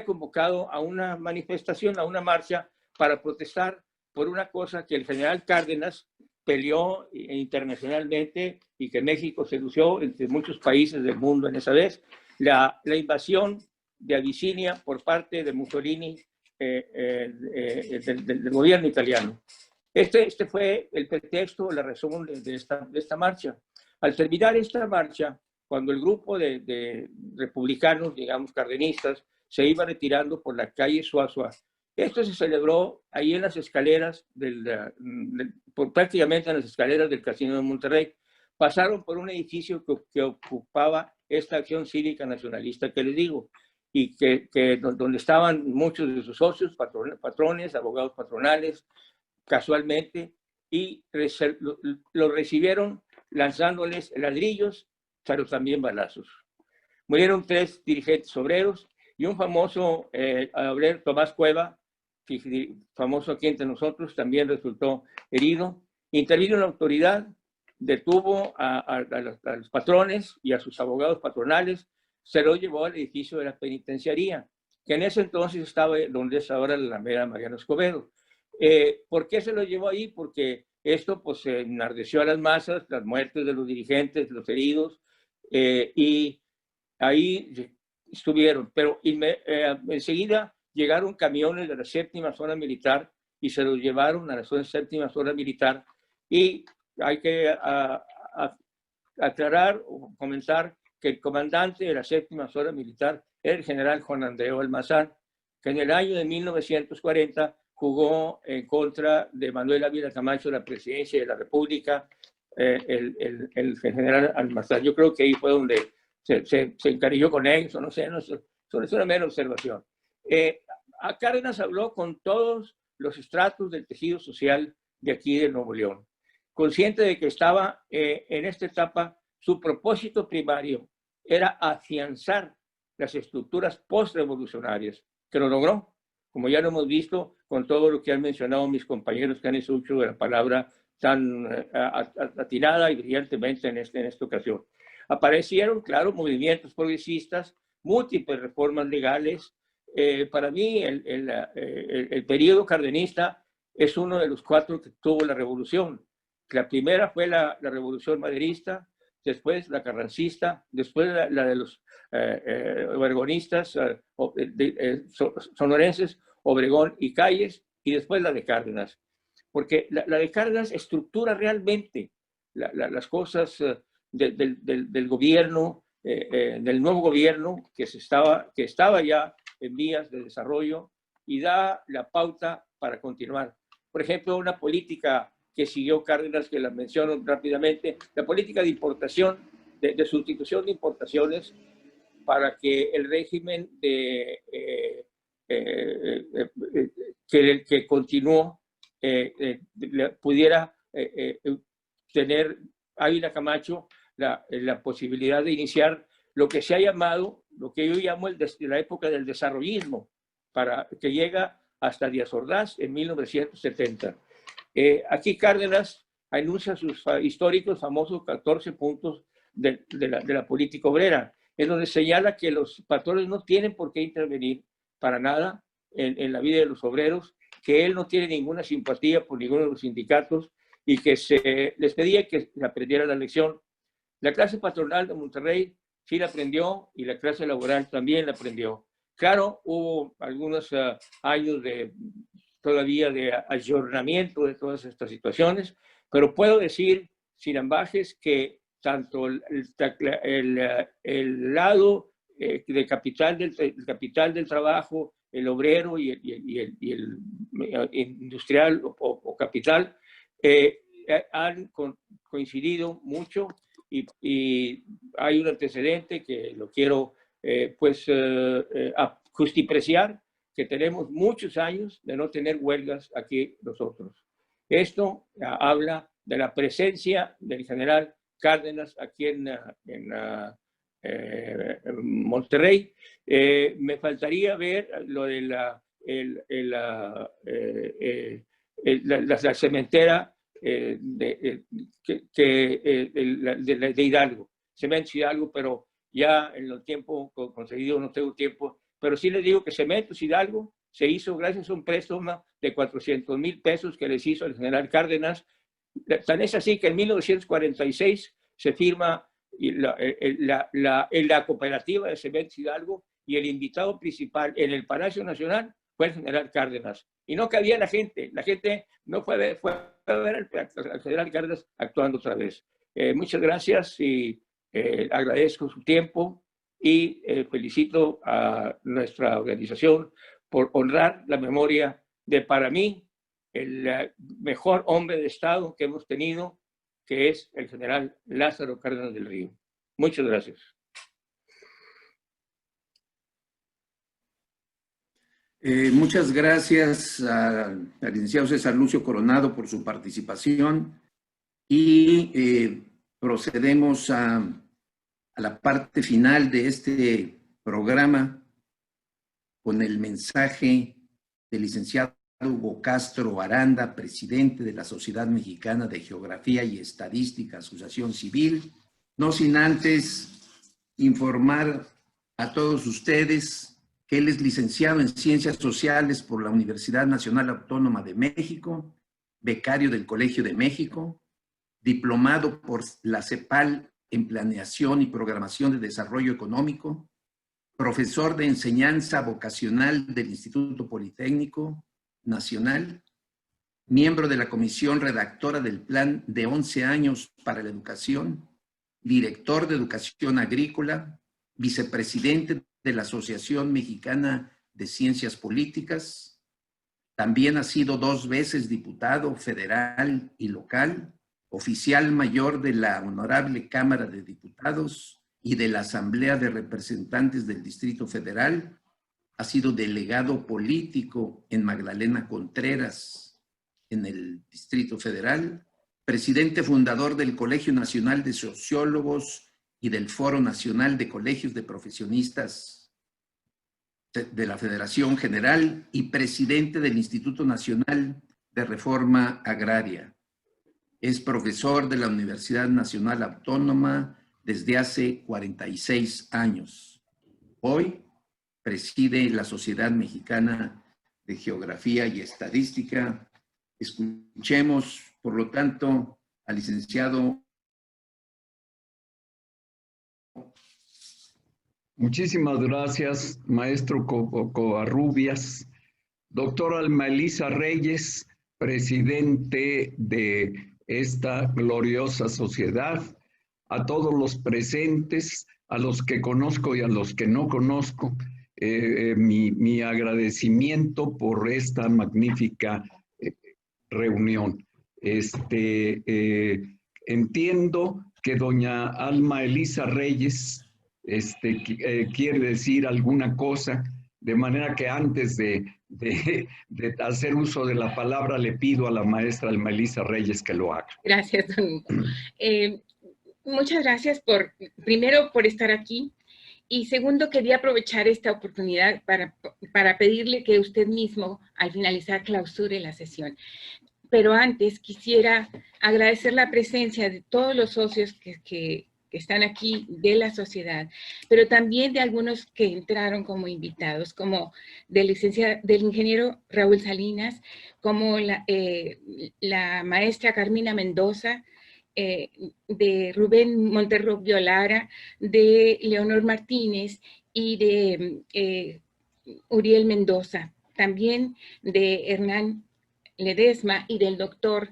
convocado a una manifestación, a una marcha, para protestar por una cosa que el general Cárdenas peleó internacionalmente y que México se lució entre muchos países del mundo en esa vez, la invasión de Abisinia por parte de Mussolini del gobierno italiano. Este fue el pretexto, la razón de esta marcha. Al terminar esta marcha, cuando el grupo de republicanos, digamos cardenistas, se iba retirando por la calle Suazua, esto se celebró ahí en las escaleras, prácticamente en las escaleras del Casino de Monterrey. Pasaron por un edificio que ocupaba esta acción cívica nacionalista que les digo, y donde estaban muchos de sus socios, patrones, abogados patronales, casualmente, y lo recibieron lanzándoles ladrillos, pero también balazos. Murieron 3 dirigentes obreros y un famoso obrero, Tomás Cueva, famoso aquí entre nosotros, también resultó herido. Intervino la autoridad, detuvo a los patrones y a sus abogados patronales, se los llevó al edificio de la penitenciaría, que en ese entonces estaba donde es ahora la Alameda Mariano Escobedo. ¿Por qué se lo llevó ahí? Porque esto pues enardeció a las masas, las muertes de los dirigentes, los heridos, y ahí estuvieron. Pero enseguida llegaron camiones de la 7ª Zona Militar y se los llevaron a la 7ª Zona Militar. Y hay que aclarar o comentar que el comandante de la 7ª Zona Militar era el general Juan Andreu Almazán, que en el año de 1940 jugó en contra de Manuel Ávila Camacho la presidencia de la República, el general Almazán. Yo creo que ahí fue donde se encariñó con ellos, o no sé, es una mera observación. A Cárdenas habló con todos los estratos del tejido social de aquí de Nuevo León, consciente de que estaba en esta etapa. Su propósito primario era afianzar las estructuras post-revolucionarias, que lo logró, como ya lo hemos visto con todo lo que han mencionado mis compañeros que han hecho uso de la palabra tan atinada y brillantemente en esta ocasión. Aparecieron, claro, movimientos progresistas, múltiples reformas legales. Para mí, el periodo cardenista es uno de los 4 que tuvo la revolución. La primera fue la revolución maderista, después la carrancista, después la de los obregonistas, sonorenses, Obregón y Calles, y después la de Cárdenas. Porque la de Cárdenas estructura realmente las cosas del gobierno, del nuevo gobierno que estaba ya en vías de desarrollo, y da la pauta para continuar. Por ejemplo, una política que siguió Cárdenas, que la menciono rápidamente, la política de importación, de sustitución de importaciones, para que el régimen que continuó pudiera tener Ávila Camacho la posibilidad de iniciar lo que se ha llamado, lo que yo llamo la época del desarrollismo, que llega hasta Díaz Ordaz en 1970. Aquí Cárdenas anuncia sus históricos famosos 14 puntos de la política obrera, en donde señala que los patrones no tienen por qué intervenir para nada en la vida de los obreros, que él no tiene ninguna simpatía por ninguno de los sindicatos y que les pedía que aprendieran la lección. La clase patronal de Monterrey sí la aprendió y la clase laboral también la aprendió. Claro, hubo algunos años todavía de ayornamiento de todas estas situaciones, pero puedo decir, sin ambajes, que tanto el lado de capital del trabajo, el obrero y el industrial o capital, han coincidido mucho y hay un antecedente que lo quiero justipreciar, que tenemos muchos años de no tener huelgas aquí nosotros. Esto habla de la presencia del general Cárdenas aquí en Monterrey. Me faltaría ver lo de la cementera de Hidalgo, Cementos Hidalgo, pero ya en el tiempo conseguido no tengo tiempo, pero sí les digo que Cementos Hidalgo se hizo gracias a un préstamo de 400,000 pesos que les hizo el general Cárdenas. Tan es así que en 1946 se firma la cooperativa de Cementos Hidalgo y el invitado principal en el Palacio Nacional fue el general Cárdenas. Y no cabía la gente no fue a ver al general Cárdenas actuando otra vez. Muchas gracias y agradezco su tiempo y felicito a nuestra organización por honrar la memoria de, para mí, el mejor hombre de Estado que hemos tenido, que es el general Lázaro Cárdenas del Río. Muchas gracias. Muchas gracias al licenciado César Lucio Coronado por su participación y procedemos a la parte final de este programa con el mensaje del licenciado Hugo Castro Aranda, presidente de la Sociedad Mexicana de Geografía y Estadística, Asociación Civil, no sin antes informar a todos ustedes que él es licenciado en Ciencias Sociales por la Universidad Nacional Autónoma de México, becario del Colegio de México, diplomado por la CEPAL en Planeación y Programación de Desarrollo Económico, profesor de enseñanza vocacional del Instituto Politécnico Nacional, miembro de la comisión redactora del Plan de 11 años para la educación, director de Educación Agrícola, vicepresidente de la Asociación Mexicana de Ciencias Políticas. También ha sido 2 veces diputado federal y local, oficial mayor de la Honorable Cámara de Diputados y de la Asamblea de Representantes del Distrito Federal. Ha sido delegado político en Magdalena Contreras, en el Distrito Federal, presidente fundador del Colegio Nacional de Sociólogos y del Foro Nacional de Colegios de Profesionistas de la Federación General y presidente del Instituto Nacional de Reforma Agraria. Es profesor de la Universidad Nacional Autónoma desde hace 46 años. Hoy preside la Sociedad Mexicana de Geografía y Estadística. Escuchemos, por lo tanto, al licenciado. Muchísimas gracias, maestro Covarrubias. Doctora Alma Elisa Reyes, presidente de esta gloriosa sociedad, a todos los presentes, a los que conozco y a los que no conozco, mi agradecimiento por esta magnífica reunión. Entiendo que doña Alma Elisa Reyes quiere decir alguna cosa, de manera que antes de hacer uso de la palabra le pido a la maestra Alma Elisa Reyes que lo haga. Gracias, don Hugo. Muchas gracias primero por estar aquí y segundo quería aprovechar esta oportunidad para pedirle que usted mismo al finalizar clausure la sesión. Pero antes quisiera agradecer la presencia de todos los socios que están aquí de la sociedad, pero también de algunos que entraron como invitados, como del ingeniero Raúl Salinas, como la maestra Carmina Mendoza, de Rubén Monterrubio Lara, de Leonor Martínez y de Uriel Mendoza, también de Hernán Ledesma y del doctor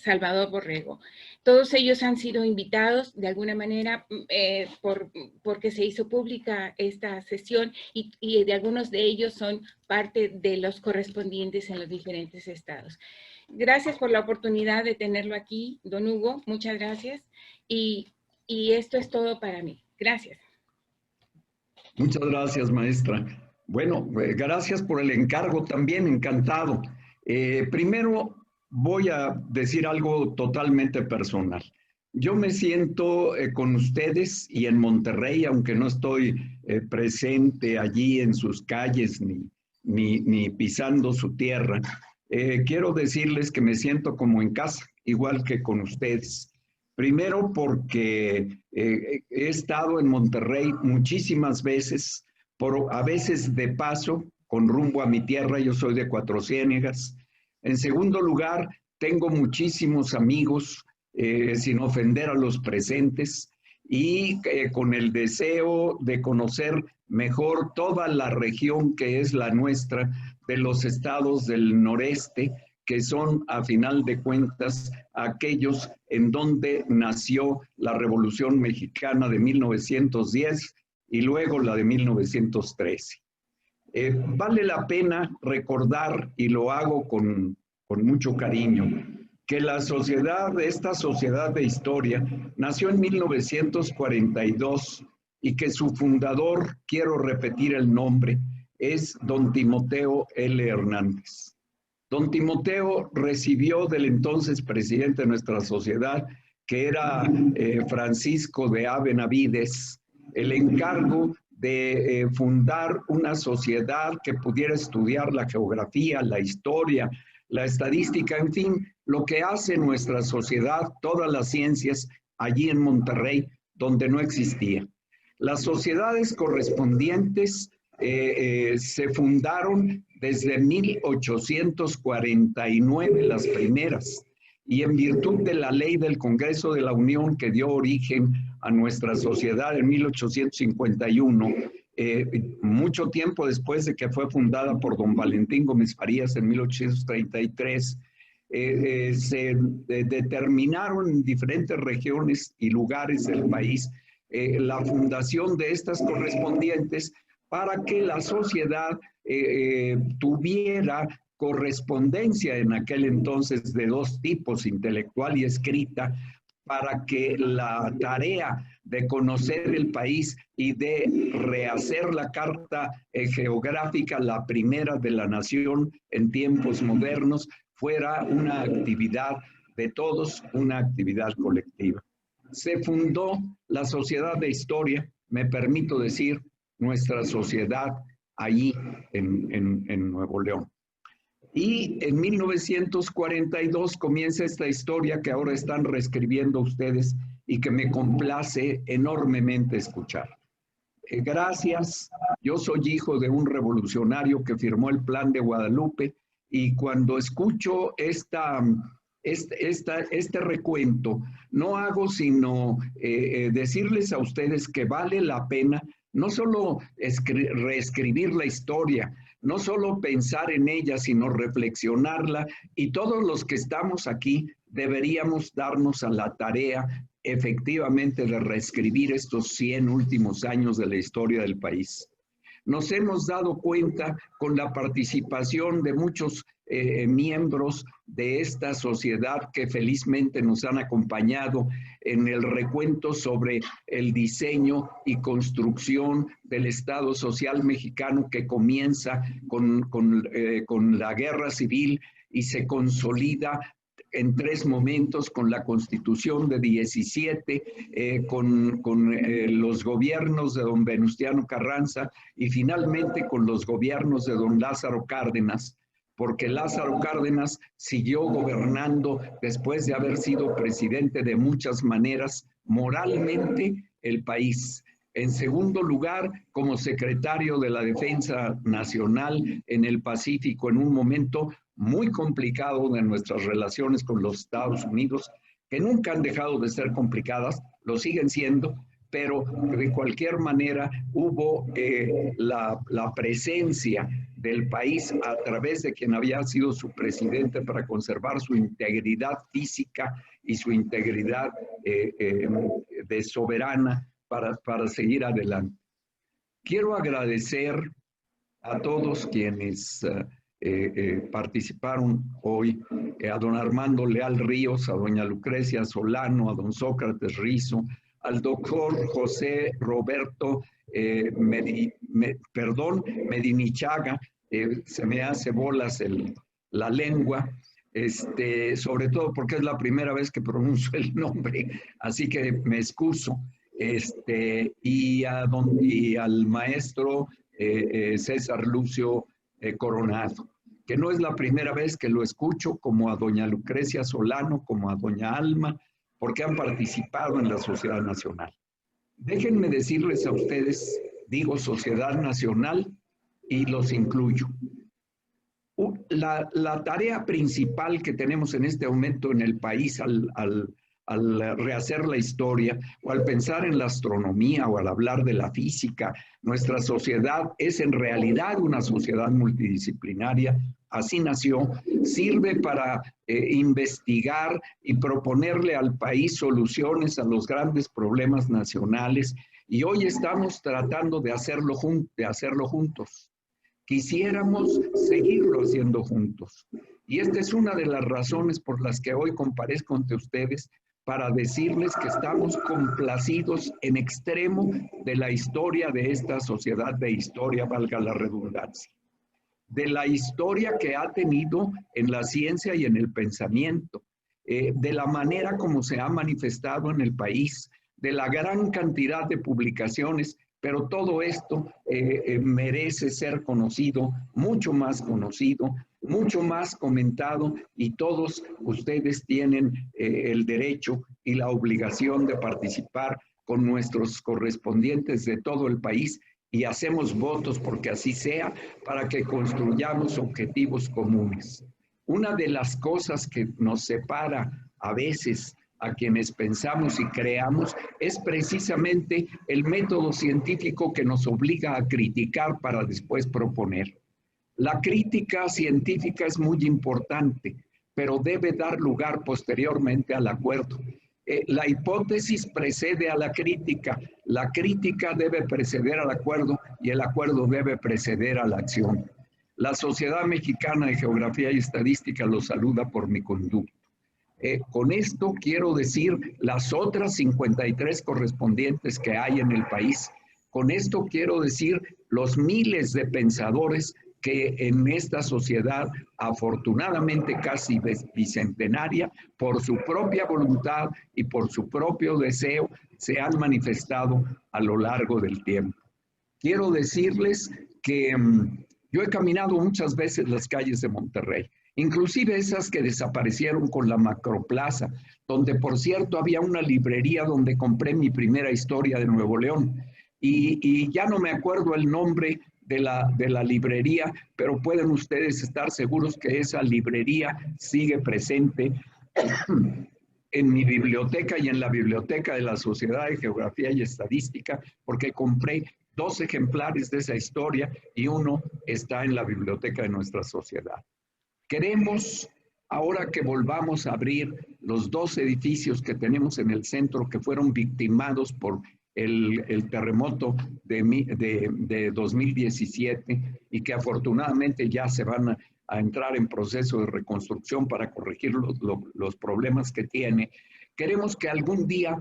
Salvador Borrego. Todos ellos han sido invitados de alguna manera porque se hizo pública esta sesión y de algunos de ellos son parte de los correspondientes en los diferentes estados. Gracias por la oportunidad de tenerlo aquí, don Hugo, muchas gracias. Y esto es todo para mí. Gracias. Muchas gracias, maestra. Bueno, gracias por el encargo también, encantado. Primero voy a decir algo totalmente personal. Yo me siento con ustedes y en Monterrey, aunque no estoy presente allí en sus calles ni pisando su tierra, quiero decirles que me siento como en casa, igual que con ustedes. Primero porque he estado en Monterrey muchísimas veces, a veces de paso, con rumbo a mi tierra, yo soy de Cuatro Ciénegas. En segundo lugar, tengo muchísimos amigos, sin ofender a los presentes, y con el deseo de conocer mejor toda la región que es la nuestra, de los estados del noreste, que son, a final de cuentas, aquellos en donde nació la Revolución Mexicana de 1910 y luego la de 1913. Vale la pena recordar, y lo hago con mucho cariño, que esta sociedad de historia, nació en 1942 y que su fundador, quiero repetir el nombre, es don Timoteo L. Hernández. Don Timoteo recibió del entonces presidente de nuestra sociedad, que era Francisco de A. Benavides, el encargo de fundar una sociedad que pudiera estudiar la geografía, la historia, la estadística, en fin, lo que hace nuestra sociedad, todas las ciencias, allí en Monterrey, donde no existía. Las sociedades correspondientes se fundaron desde 1849, las primeras, y en virtud de la ley del Congreso de la Unión que dio origen a nuestra sociedad en 1851, mucho tiempo después de que fue fundada por don Valentín Gómez Farías en 1833, se determinaron en diferentes regiones y lugares del país la fundación de estas correspondientes para que la sociedad tuviera correspondencia en aquel entonces de dos tipos, intelectual y escrita, para que la tarea de conocer el país y de rehacer la carta geográfica, la primera de la nación en tiempos modernos, fuera una actividad de todos, una actividad colectiva. Se fundó la Sociedad de Historia, me permito decir, nuestra sociedad allí en Nuevo León. Y en 1942 comienza esta historia que ahora están reescribiendo ustedes y que me complace enormemente escuchar. Gracias, yo soy hijo de un revolucionario que firmó el Plan de Guadalupe, y cuando escucho este recuento, no hago sino decirles a ustedes que vale la pena no solo reescribir la historia, no solo pensar en ella, sino reflexionarla, y todos los que estamos aquí deberíamos darnos a la tarea efectivamente de reescribir estos 100 últimos años de la historia del país. Nos hemos dado cuenta con la participación de muchos miembros de esta sociedad que felizmente nos han acompañado en el recuento sobre el diseño y construcción del Estado Social Mexicano, que comienza con la Guerra Civil y se consolida en 3 momentos: con la Constitución de 17, con los gobiernos de don Venustiano Carranza y finalmente con los gobiernos de don Lázaro Cárdenas, porque Lázaro Cárdenas siguió gobernando después de haber sido presidente de muchas maneras moralmente el país. En segundo lugar, como secretario de la Defensa Nacional en el Pacífico, en un momento muy complicado de nuestras relaciones con los Estados Unidos, que nunca han dejado de ser complicadas, lo siguen siendo, pero de cualquier manera hubo la presencia del país a través de quien había sido su presidente para conservar su integridad física y su integridad de soberana para seguir adelante. Quiero agradecer a todos quienes participaron hoy, a don Armando Leal Ríos, a doña Lucrecia Solano, a don Sócrates Rizo, al doctor José Roberto Medinichaga, se me hace bolas la lengua, sobre todo porque es la primera vez que pronuncio el nombre, así que me excuso, y al maestro César Lucio Coronado, que no es la primera vez que lo escucho, como a doña Lucrecia Solano, como a doña Alma, porque han participado en la Sociedad Nacional. Déjenme decirles a ustedes, digo Sociedad Nacional y los incluyo. La tarea principal que tenemos en este momento en el país al rehacer la historia o al pensar en la astronomía o al hablar de la física, nuestra sociedad es en realidad una sociedad multidisciplinaria, así nació, sirve para investigar y proponerle al país soluciones a los grandes problemas nacionales, y hoy estamos tratando de hacerlo juntos. Quisiéramos seguirlo haciendo juntos. Y esta es una de las razones por las que hoy comparezco ante ustedes, para decirles que estamos complacidos en extremo de la historia de esta sociedad de historia, valga la redundancia. De la historia que ha tenido en la ciencia y en el pensamiento, de la manera como se ha manifestado en el país, de la gran cantidad de publicaciones, pero todo esto merece ser conocido, mucho más comentado, y todos ustedes tienen el derecho y la obligación de participar con nuestros correspondientes de todo el país, y hacemos votos porque así sea, para que construyamos objetivos comunes. Una de las cosas que nos separa a veces a quienes pensamos y creamos es precisamente el método científico que nos obliga a criticar para después proponer. La crítica científica es muy importante, pero debe dar lugar posteriormente al acuerdo. La hipótesis precede a la crítica debe preceder al acuerdo, y el acuerdo debe preceder a la acción. La Sociedad Mexicana de Geografía y Estadística los saluda por mi conducto. Con esto quiero decir las otras 53 correspondientes que hay en el país. Con esto quiero decir los miles de pensadores que en esta sociedad, afortunadamente casi bicentenaria, por su propia voluntad y por su propio deseo, se han manifestado a lo largo del tiempo. Quiero decirles que yo he caminado muchas veces las calles de Monterrey, inclusive esas que desaparecieron con la Macroplaza, donde por cierto había una librería donde compré mi primera historia de Nuevo León, y ya no me acuerdo el nombre de la librería, pero pueden ustedes estar seguros que esa librería sigue presente en mi biblioteca y en la biblioteca de la Sociedad de Geografía y Estadística, porque compré 2 ejemplares de esa historia y uno está en la biblioteca de nuestra sociedad. Queremos, ahora que volvamos a abrir los 2 edificios que tenemos en el centro que fueron victimados por el terremoto de 2017 y que afortunadamente ya se van a entrar en proceso de reconstrucción para corregir los problemas que tiene, queremos que algún día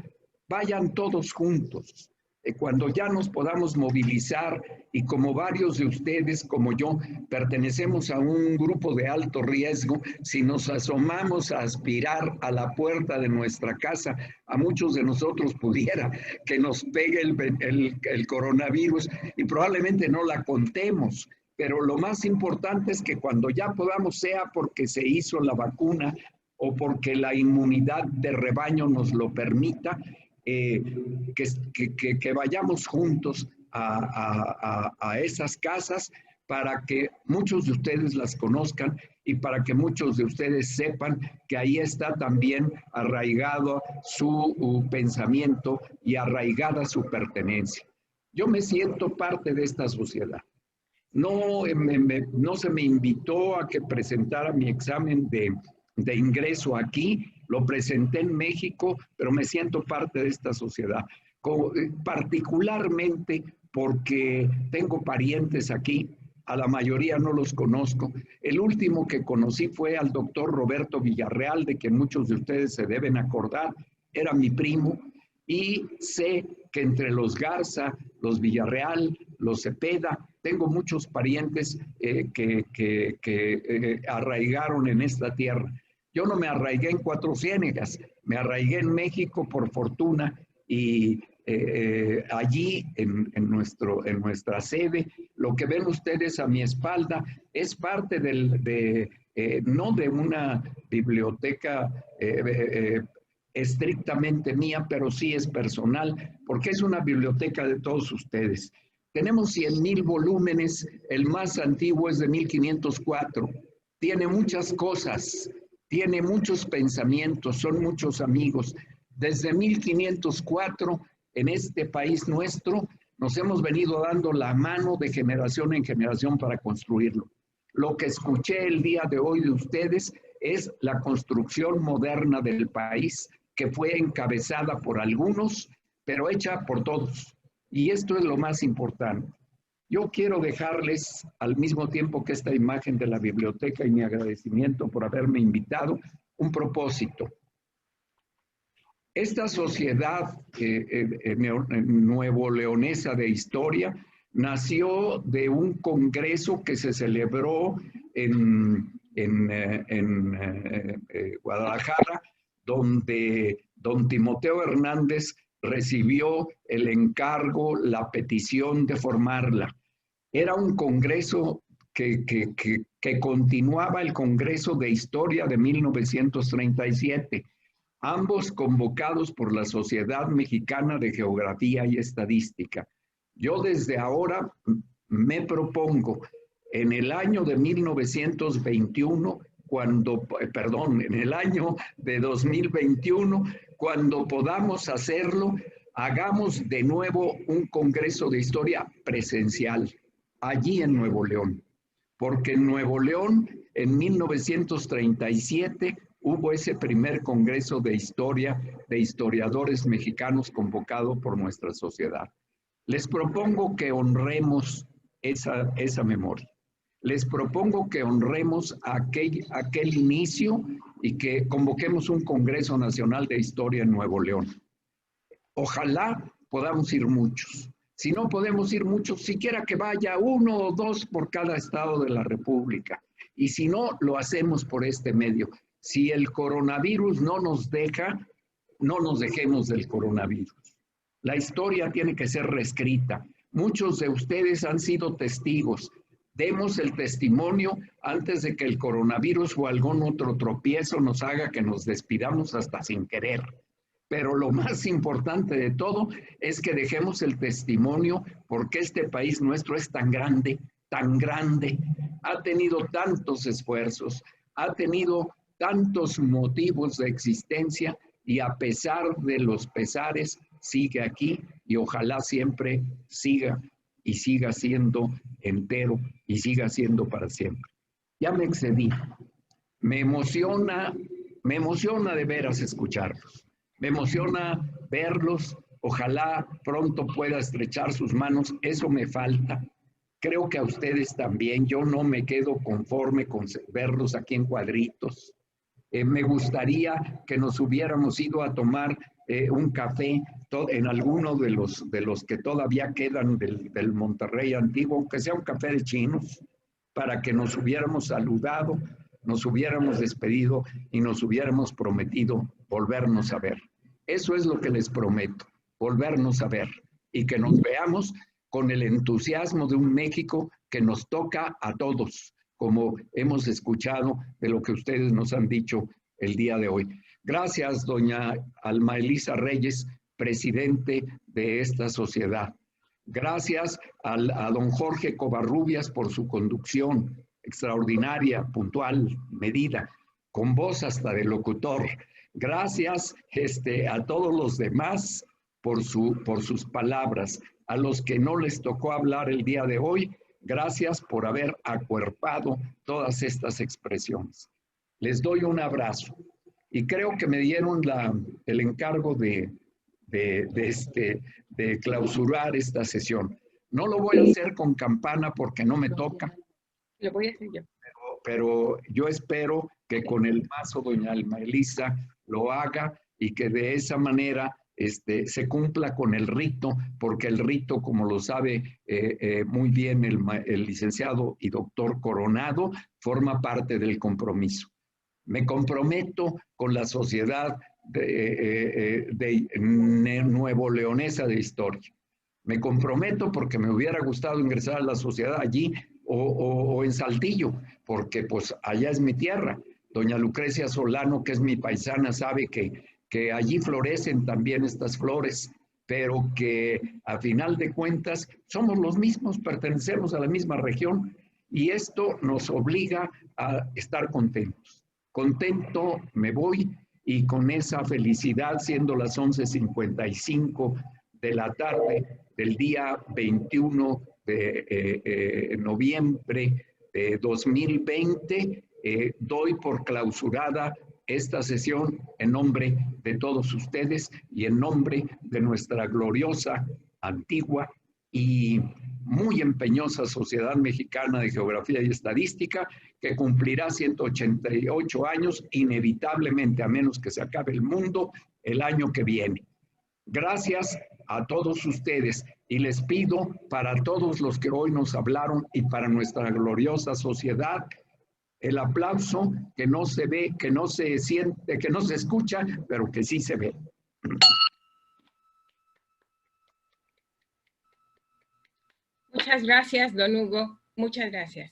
vayan todos juntos. Cuando ya nos podamos movilizar, y como varios de ustedes, como yo, pertenecemos a un grupo de alto riesgo, si nos asomamos a aspirar a la puerta de nuestra casa, a muchos de nosotros pudiera que nos pegue el coronavirus y probablemente no la contemos. Pero lo más importante es que cuando ya podamos, sea porque se hizo la vacuna o porque la inmunidad de rebaño nos lo permita, que vayamos juntos a esas casas para que muchos de ustedes las conozcan y para que muchos de ustedes sepan que ahí está también arraigado su pensamiento y arraigada su pertenencia. Yo me siento parte de esta sociedad. No se me invitó a que presentara mi examen de ingreso aquí, lo presenté en México, pero me siento parte de esta sociedad, particularmente porque tengo parientes aquí, a la mayoría no los conozco. El último que conocí fue al doctor Roberto Villarreal, de quien muchos de ustedes se deben acordar, era mi primo, y sé que entre los Garza, los Villarreal, los Cepeda, tengo muchos parientes que arraigaron en esta tierra. Yo no me arraigué en Cuatro Ciénegas, me arraigué en México por fortuna y allí en nuestra sede, lo que ven ustedes a mi espalda es parte no de una biblioteca estrictamente mía, pero sí es personal, porque es una biblioteca de todos ustedes. Tenemos 100,000 volúmenes, el más antiguo es de 1504, tiene muchas cosas, tiene muchos pensamientos, son muchos amigos. Desde 1504, en este país nuestro, nos hemos venido dando la mano de generación en generación para construirlo. Lo que escuché el día de hoy de ustedes es la construcción moderna del país, que fue encabezada por algunos, pero hecha por todos. Y esto es lo más importante. Yo quiero dejarles, al mismo tiempo que esta imagen de la biblioteca y mi agradecimiento por haberme invitado, un propósito. Esta sociedad nuevo-leonesa de historia nació de un congreso que se celebró en Guadalajara, donde don Timoteo Hernández recibió el encargo, la petición de formarla. Era un congreso que continuaba el Congreso de Historia de 1937, ambos convocados por la Sociedad Mexicana de Geografía y Estadística. Yo desde ahora me propongo, en el año de 1921, en el año de 2021, cuando podamos hacerlo, hagamos de nuevo un Congreso de Historia presencial, allí en Nuevo León. Porque en Nuevo León, en 1937, hubo ese primer Congreso de Historia de historiadores mexicanos convocado por nuestra sociedad. Les propongo que honremos esa memoria. Les propongo que honremos aquel inicio y que convoquemos un Congreso Nacional de Historia en Nuevo León. Ojalá podamos ir muchos. Si no podemos ir muchos, siquiera que vaya 1 o 2 por cada estado de la República. Y si no, lo hacemos por este medio. Si el coronavirus no nos deja, no nos dejemos del coronavirus. La historia tiene que ser reescrita. Muchos de ustedes han sido testigos. Demos el testimonio antes de que el coronavirus o algún otro tropiezo nos haga que nos despidamos hasta sin querer. Pero lo más importante de todo es que dejemos el testimonio, porque este país nuestro es tan grande, ha tenido tantos esfuerzos, ha tenido tantos motivos de existencia y a pesar de los pesares sigue aquí y ojalá siempre siga y siga siendo entero y siga siendo para siempre. Ya me excedí. Me emociona de veras escucharlos. Me emociona verlos. Ojalá pronto pueda estrechar sus manos. Eso me falta. Creo que a ustedes también. Yo no me quedo conforme con verlos aquí en cuadritos. Me gustaría que nos hubiéramos ido a tomar un café en alguno de los que todavía quedan del Monterrey antiguo, aunque sea un café de chinos, para que nos hubiéramos saludado, nos hubiéramos despedido y nos hubiéramos prometido volvernos a ver. Eso es lo que les prometo, volvernos a ver y que nos veamos con el entusiasmo de un México que nos toca a todos, como hemos escuchado de lo que ustedes nos han dicho el día de hoy. Gracias, doña Alma Elisa Reyes, presidente de esta sociedad. Gracias a don Jorge Covarrubias por su conducción extraordinaria, puntual, medida, con voz hasta de locutor. Gracias a todos los demás por sus palabras. A los que no les tocó hablar el día de hoy, gracias por haber acuerpado todas estas expresiones. Les doy un abrazo y creo que me dieron el encargo de clausurar esta sesión. No lo voy a hacer con campana porque no me toca. Lo voy a hacer yo. Pero yo espero que con el mazo doña Alma Elisa lo haga y que de esa manera se cumpla con el rito, porque el rito, como lo sabe muy bien el licenciado y doctor Coronado, forma parte del compromiso. Me comprometo con la Sociedad Nuevo Leonesa de Historia. Me comprometo porque me hubiera gustado ingresar a la sociedad allí o en Saltillo, porque pues allá es mi tierra. Doña Lucrecia Solano, que es mi paisana, sabe que allí florecen también estas flores, pero que a final de cuentas somos los mismos, pertenecemos a la misma región y esto nos obliga a estar contentos. Contento me voy y con esa felicidad, siendo las 11:55 de la tarde del día 21 de noviembre de 2020, doy por clausurada esta sesión en nombre de todos ustedes y en nombre de nuestra gloriosa, antigua y muy empeñosa Sociedad Mexicana de Geografía y Estadística, que cumplirá 188 años inevitablemente, a menos que se acabe el mundo, el año que viene. Gracias a todos ustedes y les pido para todos los que hoy nos hablaron y para nuestra gloriosa sociedad, el aplauso que no se ve, que no se siente, que no se escucha, pero que sí se ve. Muchas gracias, don Hugo. Muchas gracias.